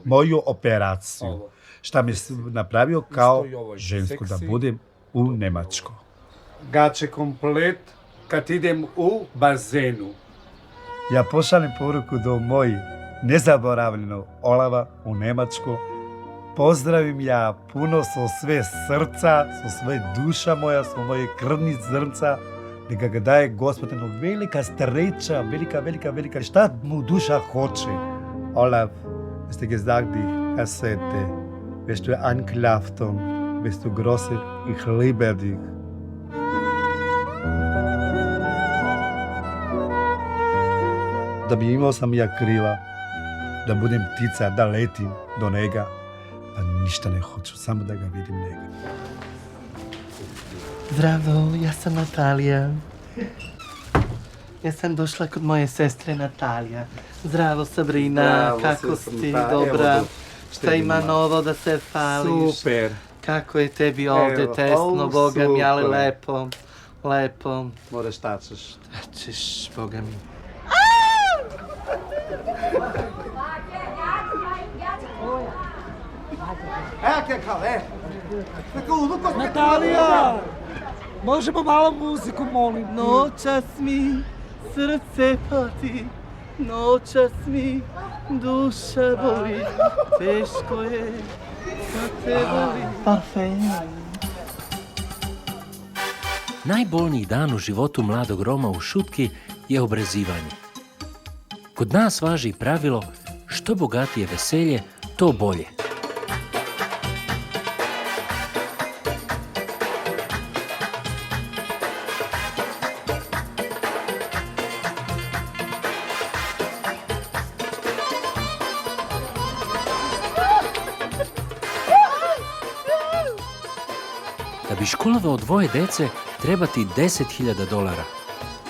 Moju operaciju. Šta mi napravio kao žensku da budem u Njemačku. Gače komplet kad idem u bazenu. Ja pošaljem poruku do mojih nezaboravljenog Olava u Njemačku. Pozdravim ja puno sa sve srca, sa sve duša moja, sa moje krvni zrnca. Neka ga daje Gospod jednog velika sreća, velika. Šta mu duša hoće? Olaf, hast du gesagt, die Kassette, wirst du anklaften, bist du große, ich liebe dich. Da bi imao sam ja krila, da budem ptica, da letim do njega, pa ništa ne hoću, samo da ga vidim njega. Zdravo, ja sam Natalija. Ja sam došla kod moje sestre Natalija. Zdravo, Sabrina, Zdravo, kako sestra si, Natalija. dobra? Evo, Šta ima novo da se fališ? Super. Kako je tebi ovdje Evo, tesno, Boga mi, ali super. lepo. Moraš tačeš. Tačeš, Boga mi. Natalija! Možemo malo muziku, molim? Noćas mi srce pati, noćas mi duša boli, teško je kad te voli. Najbolniji dan u životu mladog Roma u Šutki je obrezivanje. Kod nas važi pravilo što bogatije veselje, to bolje. Da bi školovao dvoje dece, treba ti $10.000,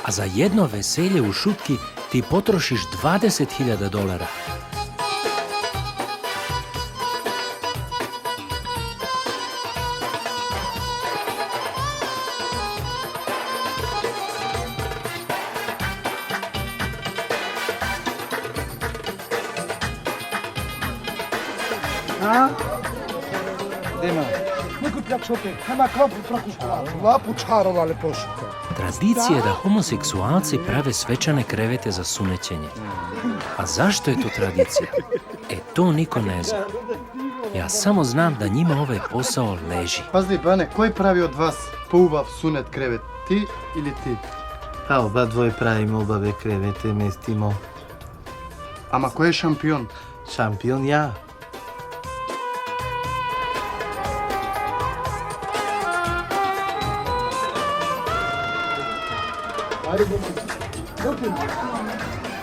a za jedno veselje u Šutki ti potrošiš $20.000. А? Дема. Некој пјак шопе, хама клапу пракушка. Лапу чарова лепошка. Tradicija je da homoseksualci prave svečane krevete za sunećenje. A zašto je to tradicija? To niko ne zna. Ja samo znam da njima ovaj posao leži. Pazi, Bane, koji pravi od vas poubav sunet krevet? Ti ili ti? Pa oba dvoje pravimo obave krevete, mestimo. Ama ko je šampion? Šampion ja.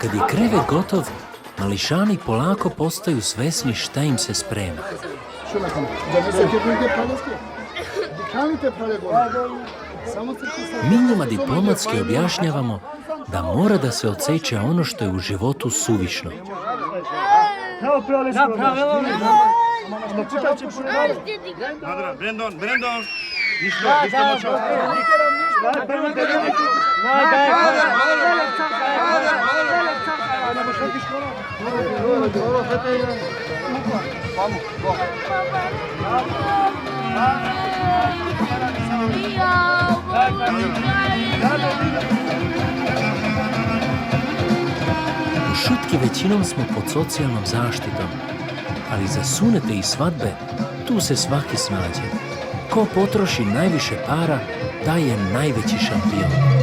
Kad je krevet gotov, mališani polako postaju svesni šta im se sprema. Mi njima diplomatski objašnjavamo da mora da se odseče ono što je u životu suvišno. Brendon, U Šutki većinom smo pod socijalnom zaštitom, ali za sunete i svadbe tu se svaki snađe. Ko potroši najviše para, taj je najveći šampion.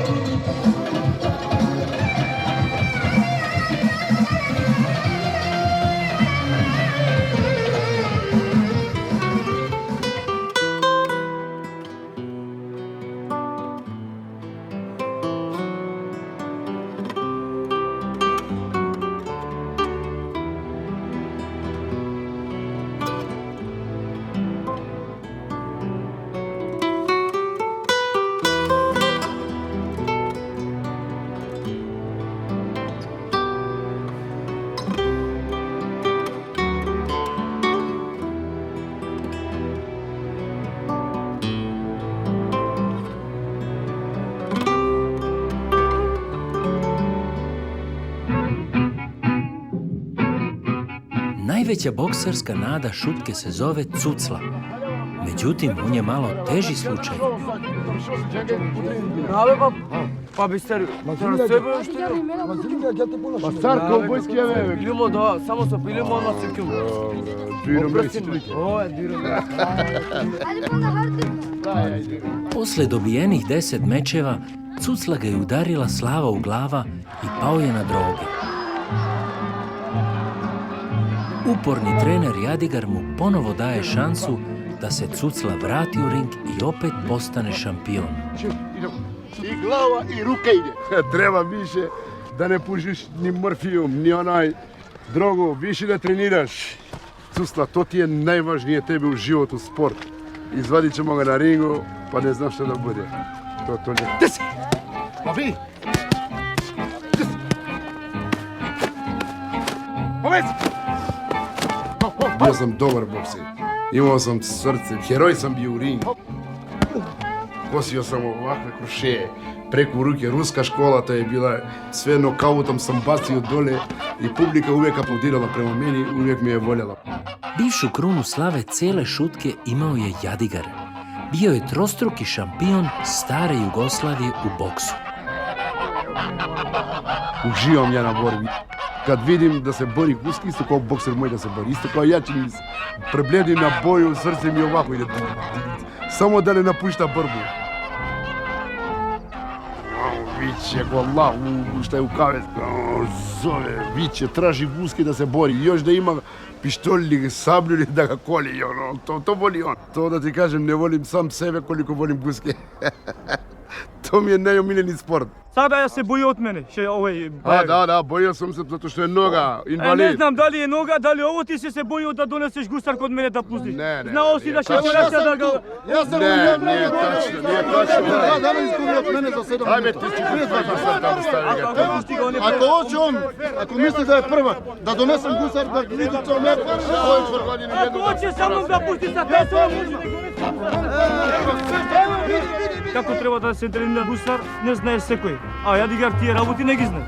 Najveća bokserska nada Šutke se zove Cucla. Međutim, on je malo teži slučaj. Pa bister, na sebe što je? Pa car kovbojski je veve. Pilimo da, samo sa pilimo na sekund. Posle dobijenih 10 mečeva, Cucla ga je udarila slava u glava i pao je na droge. Uporni trener Jadigar mu ponovo daje šansu da se Cucla vrati u ring i opet postane šampion. I glava i ruke ide. Treba više da ne pušiš ni morfijum, ni onaj drogu, više da treniraš. Cucla, to ti je najvažnije tebi u životu, sport. Izvadit ćemo ga na ringu, pa ne znam što da bude. To ne... Gdje si? Pa vi! Poveci! Bio sam dobar bokser. Imao sam srce, heroj sam bio u ringu. Kosio sam ovakve krošeje, preko ruke, ruska škola, to je bila, sve nokautom sam bacio dole i publika uvijek aplaudirala prema meni, uvijek mi je voljela. Bivšu krunu slave cele Šutke imao je Jadigar. Bio je trostruki šampion stare Jugoslavije u boksu. Uživam ja na borbi. Kad vidim da se bori Guski, isto kao bokser moj da se bori, isto kao ja čini se. Prebledim na boju, srce mi ovako ide. Samo da ne napušta borbu. Viće, Allah, šta je u kavez, zove, viće, traži Guski da se bori, još da ima pištolj ili sablju ili da ga koli, to voli on. To da ti kažem, ne volim sam sebe koliko volim Guske. To mi je najomiljeni sport. Sada ja se boji od mene. Da, bojio sam se zato što je noga, invalid. Ne znam da li je noga, da li je ovo, ti si se bojio da doneseš gusar kod mene da pustiš. Ne. Znao si da će operacija da ga... Nije tačno. Da li izgubi od mene za 7 Ajme, ti ću gusar tamo stavi ga. Ako hoće on, ako misli da je prva, da donesem gusar, da vidi to mene, ako hoće samo da pusti sa pesom, kako treba da se trenira gusar, ne znaje sekoj. A Jadigar tije работи не ги знае.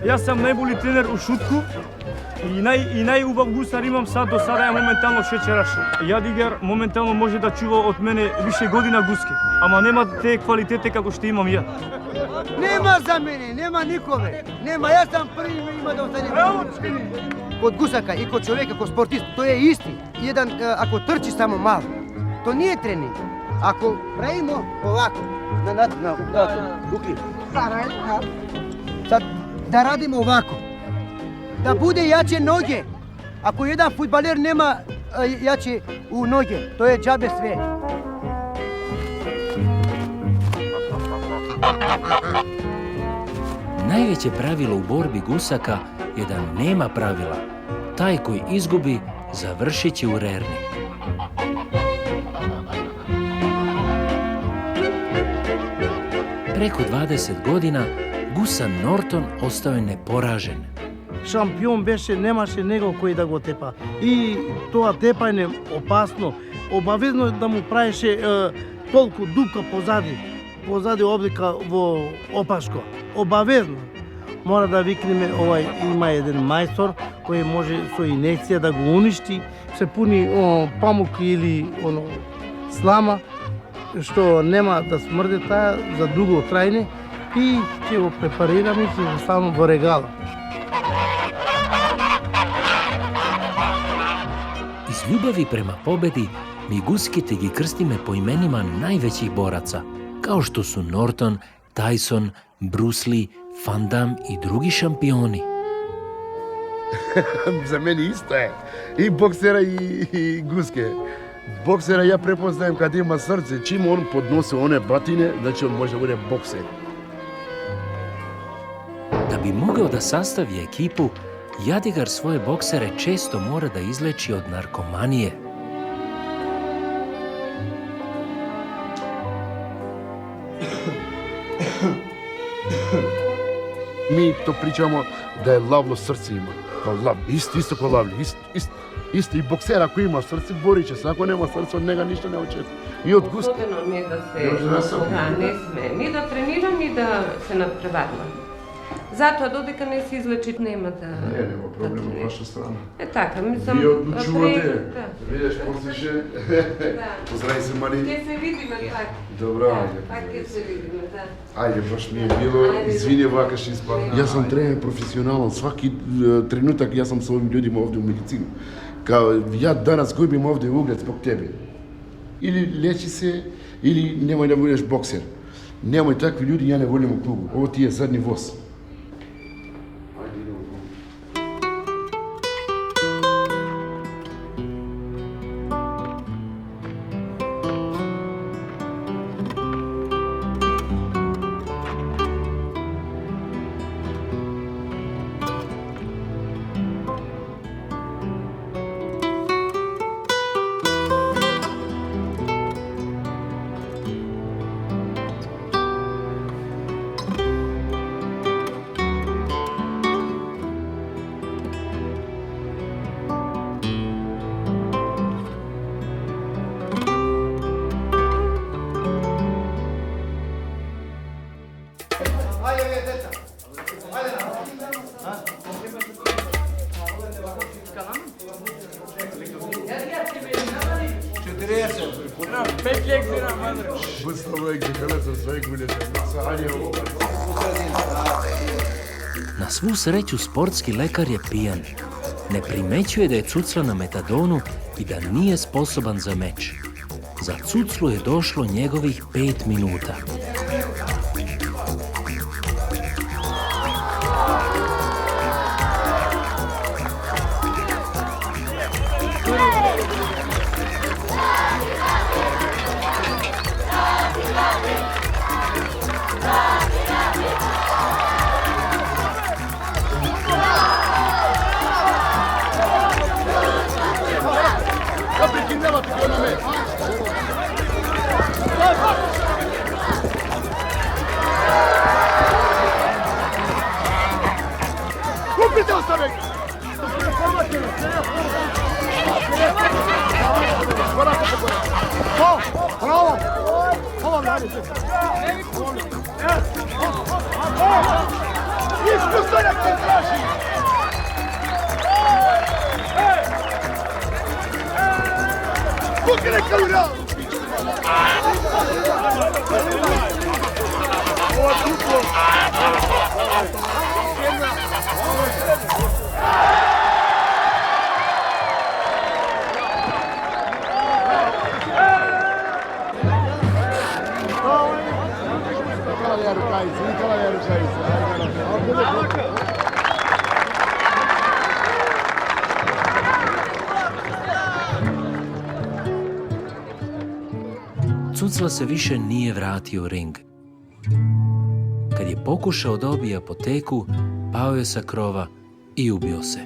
Јас сам најболи тренер у Шутку И најубав гусар имам сад до сада е моментално шеćeraš. Јадигер моментално може да чува од мене више година гуски, ама нема те квалитете како што имам ја. Нема за мене, нема никоме. Нема, јас сам први има да остане. Код гусака и код човека, код спортист, тој е исти. Еден, ако трчи само мал, то не е тренинг. Ако правимо овако, да радимо овако, да буде јаче ноге. Ако еден фудбалер нема јаче у ноге, тоа е џабе све. Najveće pravilo u borbi gusaka je da nema pravila. Taj koji izgubi, završit će u rerni. Preko 20 godina gusar Norton ostao je neporažen. Шампион беше, немаше него кој да го тепа. И тоа тепање опасно, обавезно да му правеше толку дупка позади облика во опашко. Обавезно. Мора да викнеме, има еден мајстор кој може со инекција да го уништи, се пуни памук или слама, што нема да смрде таа за дуго трајне и ќе го препарираме и ќе го ставаме во регала. Iz ljubavi prema pobedi, mi guskite ги krstime po imenima najvećih boraca, kao što su Norton, Tyson, Bruce Lee, Van Damme i drugi šampioni. За мене исто е. И боксера и гуске. Боксера ја препознаем каде има срце. Чим он подноси оне батине, значи он може да буде боксер. Da bi mogao da sastavi ekipu, Jadigar svoje boksere često mora da izleči od narkomanije. Mi to pričamo da je lavlo srce ima. Kao lav, isto kao lavlje. Isto i bokser ako ima srce, borit će se. Ako nema srce, od njega ništa ne očekuje. I od guske. Mi da se ne sme ni da trenira, ni da se nadprevadila. Zato dodека не се излечи, нема да... Нема проблем от ваша страна. Така, мислам... Вие одлучувате. Видиш, после Поздрави се, Мари. Ќе се видиме, така. Добро, ајде. Така ќе се видиме, да. Ајде, баш ми е било, извини, вака ще испадна. Јас сам тренер професионален, сваки тренутак јас сам со овим људима овде у медицина. Као, ја данас губим овде углед спок тебе. Или лечи се, или немој да будеш боксер. Немој такви људи, ја не волим у клубу. Ово ти е задни воз. Na svu sreću sportski lekar je pijan. Ne primećuje da je cucla na metadonu i da nije sposoban za meč. Za cuclu je došlo njegovih 5 minuta. Iskustvo nek te traži! Ruke neka u rad! Cucla se više nije vratio u ring. Kad je pokušao da obije apoteku, pao je sa krova i ubio se.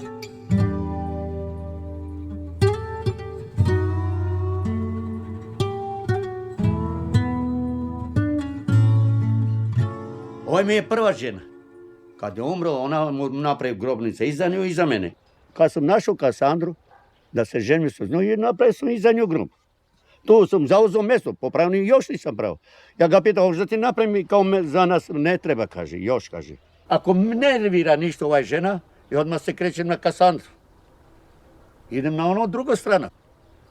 Ovo mi je prva žena. Kad je umro, ona mu napravi grobnice i za nju i za mene. Kad sam našao Kasandru, da se ženio s njom, napravio sam i za nju grob. Tu sam zauzeo mjesto, popravio još nisam pravo. Ja ga pitao, hoćeš da ti napravim kao za nas ne treba, kaže, još kaže. Ako me nervira ništa ovaj žena, i odmah se krećem na Kasandru. Idem na ono drugo strana.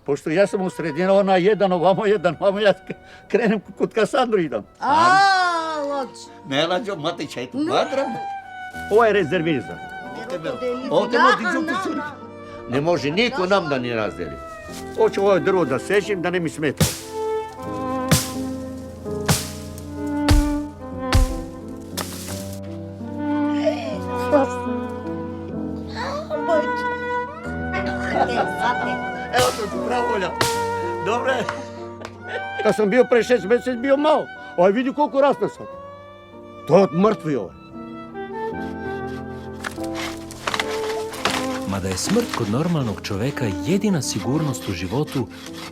Pošto ja sam u sredini, ona jedan ovamo, ja krenem kod Kasandru idem. Ne lađo, matića, eto, madram. Ovo je rezerviran. Ovdje ne može niko nam da ni razdeli. Hoću ovo drvo da sečem, da ne mi smeta. Evo to ti pravolja. Dobre. Kad sam bio pre 6 mjeseci, bio malo. Ovaj vidi koliko raste sad. To je mrtvi ovaj. Mada je smrt kod normalnog čoveka jedina sigurnost u životu,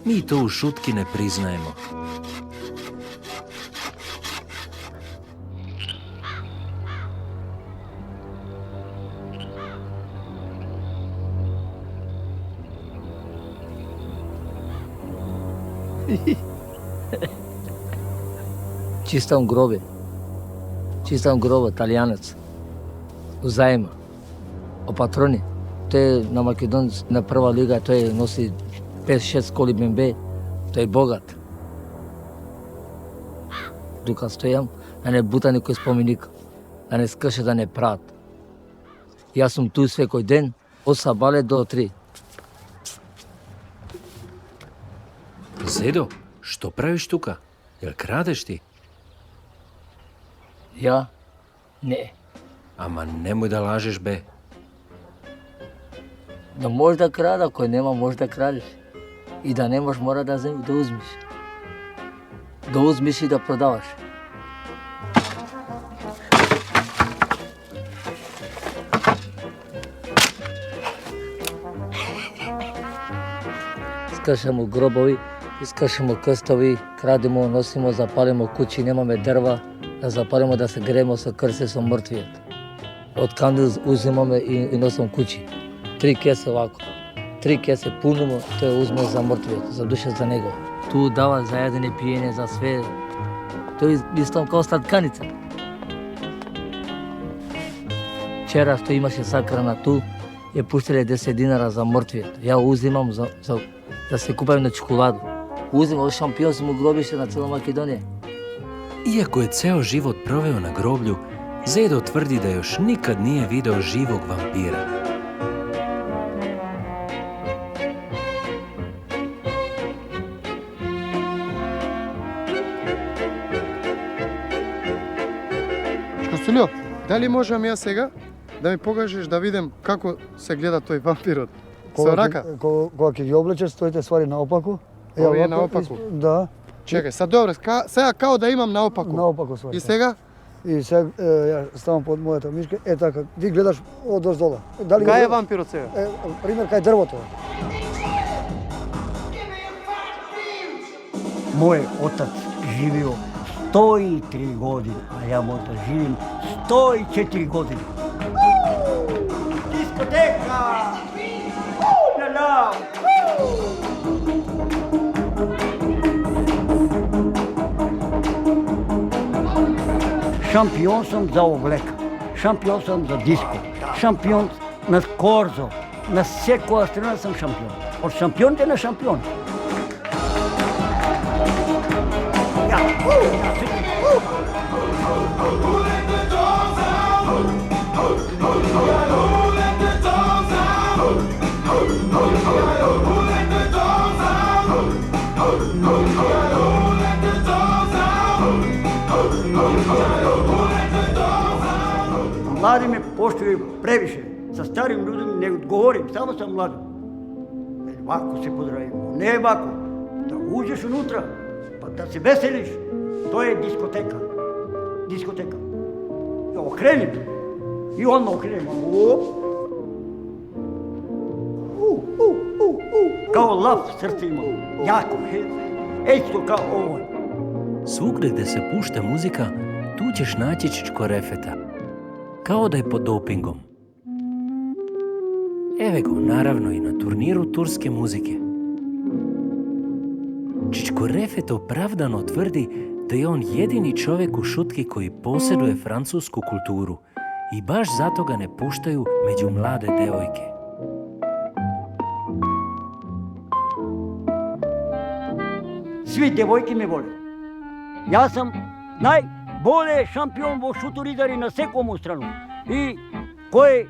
mi to u šutki ne priznajemo. Čistam grobe, Talijanac, u Zajema, o patroni. To je na Makedoniji, na prva liga, to je nosi 5-6 koli BMB, to je bogat. Dok stojam, da ne buta nikoj spomenik, da ne skrše, da ne prat. Ja sam tu sve koji den, od sabale do 3. Zedo, što praviš tuka? Jel kradeš ti? Ja? Ne. Ama nemoj da lažeš, be. Da možda krada, ako nema možda kradeš. I da nemaš mora da uzmiš. Da uzmiš i da prodavaš. Skršamo grobovi, iskršamo krstovi, krademo, nosimo, zapalimo kući, nemаме drva, da zapalimo, da se gremo sa krste, sa mrtvijet. Od kandil uzimаме i nosimo kući. 3 kese ovako. 3 kese punimo, to je uzme za mrtvijet, za duše za njega. Tu dava za jedene pijenje, za sve. To je isto kao slatkanica. Včera što imаше sakrana tu, je puštile 10 dinara za mrtvijet. Ja uzimam da se kupam na čokoladu. Uzimam, šampion sam u grobište na celom Makedonije. Iako je ceo život proveo na groblju, Zedo tvrdi da još nikad nije video živog vampira. Škosteljo, da li možem ja сега да ми покажеш да видим како се гледа тој вампирот? Со рака? Кога ќе ги облечеш, стоите ствари наопаку. Ово е наопаку? Да. Чекај, сад добре, сега као да имам наопаку. Наопаку ствари. И сега? И сега ја ставам под мојата мишка, така, ти гледаш од оздола. Кај е вампирот сега? Пример, кај дрвото. Мој отац живео 103 години, а ја можда живим 104 години. Дискотека! Ла-ла! Шампион сум за облека, шампион сум за диско, шампион на корзо, на секоја страна сум шампион. Од шампионите на шампион. Mladi me poštuju previše. Sa starim ljudima ne govorim, samo sam mlad. Ovako se pozdravimo, ne ovako. Da uđeš unutra, pa da se veseliš. To je diskoteka. Diskoteka. Okrenim. I odmah okrenim. Kao lav srce imam. Jako. Isto kao ovo. Svugdje gdje se pušta muzika, tu ćeš naći Čičko Refeta. Kao da je pod dopingom. Evo go, naravno, i na turniru turske muzike. Čičko Refet opravdano tvrdi da je on jedini čovjek u šutki koji posjeduje francusku kulturu i baš zato ga ne puštaju među mlade devojke. Svi devojke me vole. Ja sam najbolje šampion vo šuturidari na sekomu stranu. I koji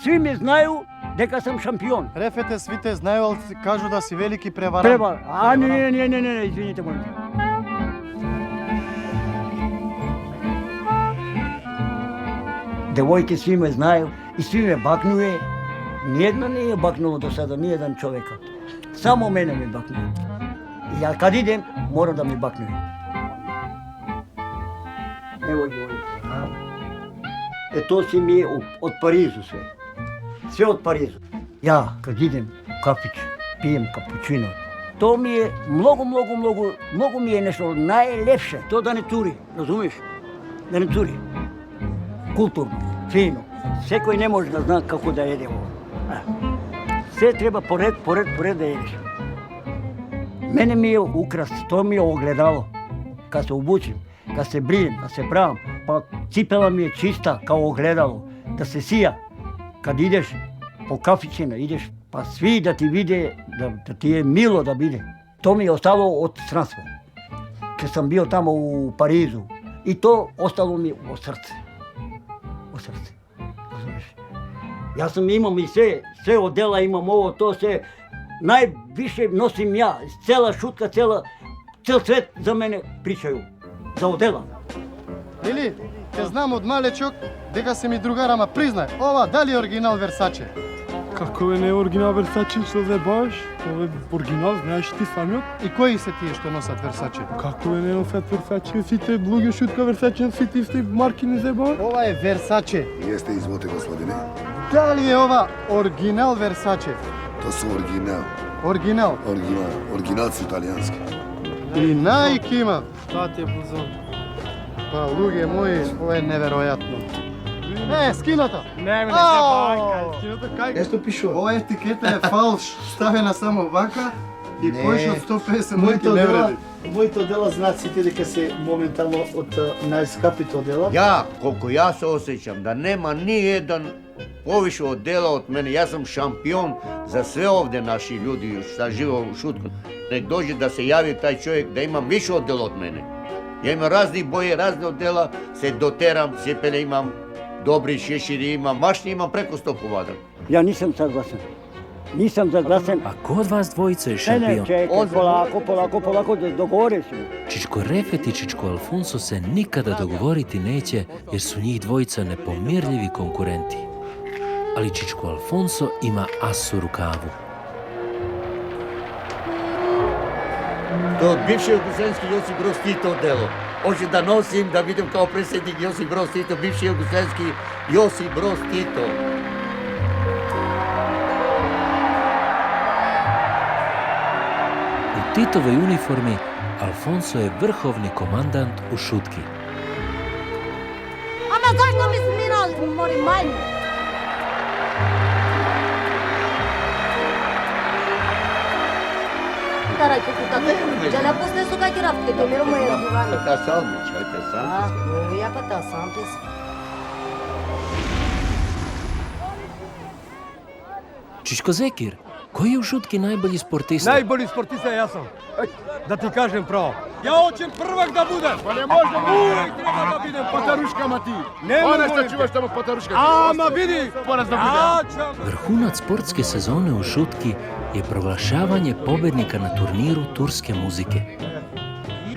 svi me znaju дека sam šampion. Рефете, сви те знаю, ali kažu da si veliki prevarant. A ne, izvinite, molim. Devojke svi me znaju i svi me baknuje. Nijedna nije baknulo do sada, nijedan čovjeka. Samo mene me baknuje. I ja kad idem, moram da me baknuje. Evo devojke. To si mi je od Parizu sve. Sve od Parizu. Ja kad idem u kafić, pijem kapućino. To mi je mnogo mi je nešto najlepše. To da ne curi, razumiješ? Da ne curi. Kulturno, fino. Sve koji ne može da zna kako da jede ovo. Sve treba pored da jedeš. Mene mi je ukras, to mi je ogledalo. Kad se obučim, kad se brijem, kad se pravam, pa cipela mi je čista kao ogledalo. Da se sija. Kad ideš po kafićima, ideš pa svi da ti vide, da ti je milo da vide. To mi je ostalo od stranstva. Kad sam bio tamo u Parizu i to ostalo mi od srce. Od srce. Ja sam imam i sve odela, imam ovo, to sve. Najviše nosim ja, cela šutka, cel svet za mene pričaju. Za odela. Ili, te znam od malečок, дека се ми другарама, признай, ова дали е оригинал Версаче? Како не е оригинал Версаче, што забаваш? Ова е оригинал, знаеш ти самиот? И кои се тие што носат Версаче? Како не носат Версаче? Сите луѓе шутка Версаче, сите исти марки не забаваш? Ова е Версаче. Jeste, izvolite gospodine. Дали е ова оригинал Версаче? To su original. Оригинал? Original su italijanski. И Nike има. Šta ti je buzon? Pa, luge moji, ovo je neverovatno. Скината! Не се бака, скината кај? Ето пишу, ова етикета е фалш, ставена само вака и повеќе од 150 моите не вреди. Моите дела знаат сите дека се моментално од најскапите дела. Ja, koliko ja se osjećam, da nema ni jedan poviše od dela od mene. Ja sam šampion za sve ovdje naši ljudi šta žive u šutku. Nek dođe da se javi taj čovjek da imam više od dela od mene. Ja imam raznih boje, razne odela, se doteram, cipele imam, dobri šeširi imam, mašnje imam preko 100 komada. Ja nisam saglasan. Nisam zaglasen. A ko od vas dvojica je šampion? Ne, čekaj, polako, dogovore se. Čičko Refet i Čičko Alfonso se nikada dogovoriti neće jer su njih dvojica nepomirljivi konkurenti. Ali Čičko Alfonso ima as u rukavu. To od bivši jugoslavenski Josip Broz Tito delo. Hoću da nosim, da vidim kao predsjednik Josip Broz Tito, bivši jugoslavenski Josip Broz Tito. U Titovoj uniformi Alfonso je vrhovni komandant u šutki. Ama zašto mi smirali, mori manju? Тарай, ќе не пусне со кај рафтките, миро му е диван. Така сам, чајте сам. Ја па та сам ти си. Čičko Zekir, Koji je u šutki najbolji sportista? Najbolji sportista ja sam. Da ti kažem pravo. Ja hoćem prvak da budem. Pa ne možemo. Uvijek treba da budem pataruškama ti. Moraš da čuvaš tamo pataruška. Ama vidi. Moraš da budem. Vrhunac sportske sezone u šutki je proglašavanje pobednika na turniru turske muzike.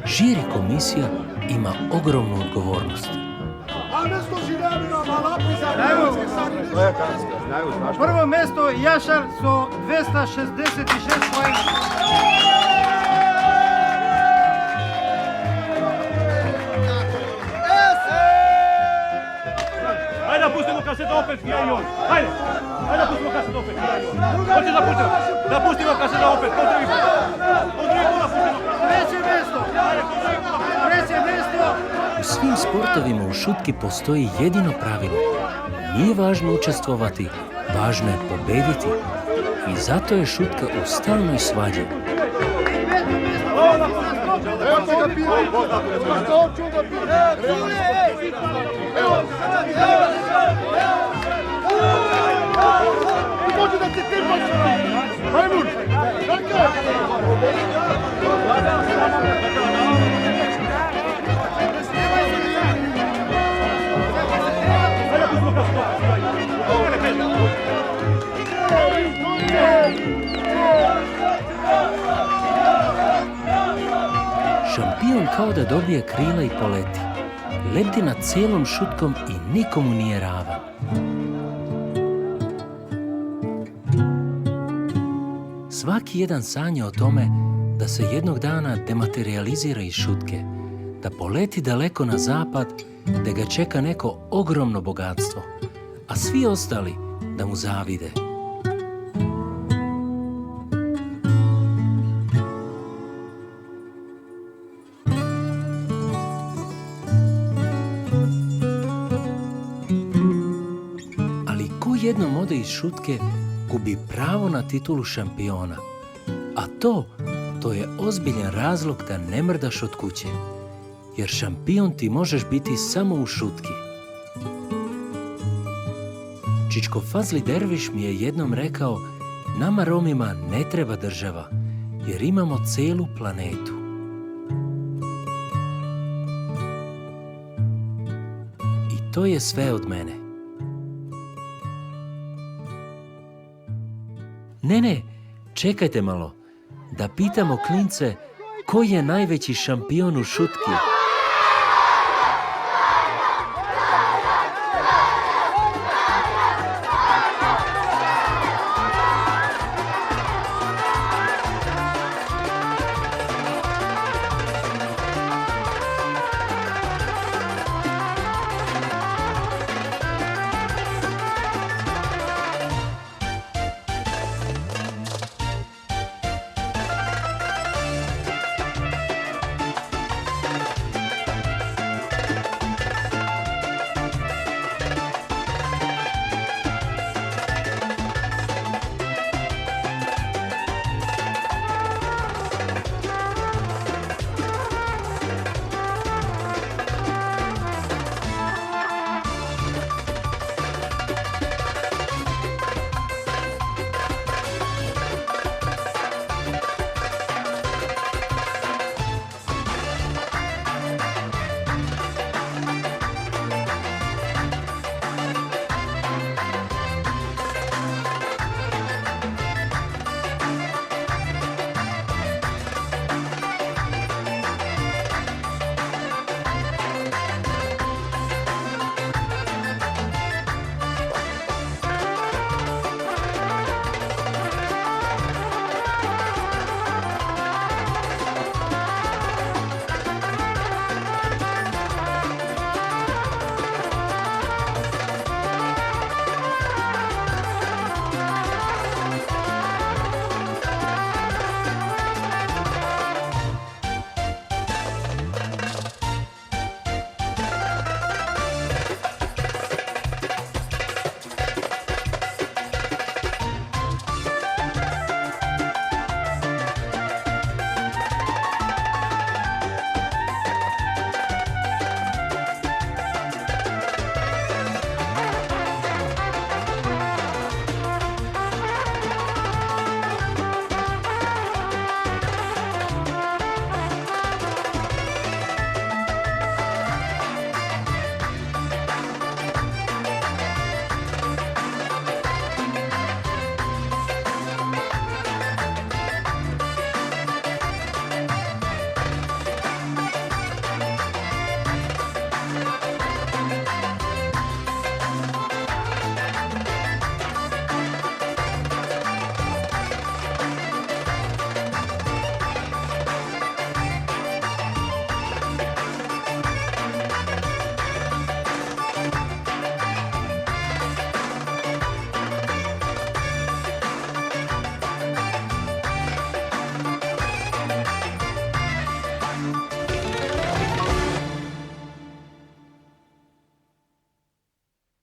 Žiri komisija ima ogromnu odgovornost. Prvo mesto Jašar so 266 poena. Hajde da pustimo kasetu opet, ja i on. Hajde da pustimo kasetu opet, ja i on. Hoće da pustimo. Da pustimo kasetu opet, po drugi put da pustimo. Treće mesto. U svim sportovima u šutki postoji jedino pravilo. Nije važno učestvovati, važno je pobediti. I zato je šutka u stalnoj svađi. Šampion kao da dobije krila i poleti. Lebdi nad cijelom šutkom i nikomu nije ravan. Svaki jedan sanja o tome da se jednog dana dematerializira iz šutke, da poleti daleko na zapad, da ga čeka neko ogromno bogatstvo, a svi ostali da mu zavide. Ali ko jednom ode iz šutke, gubi pravo na titulu šampiona. A to je ozbiljan razlog da ne mrdaš od kuće. Jer šampion ti možeš biti samo u šutki. Čičko Fazli Derviš mi je jednom rekao, nama Romima ne treba država, jer imamo celu planetu. I to je sve od mene. Ne, čekajte malo, da pitamo klince koji je najveći šampion u šutki.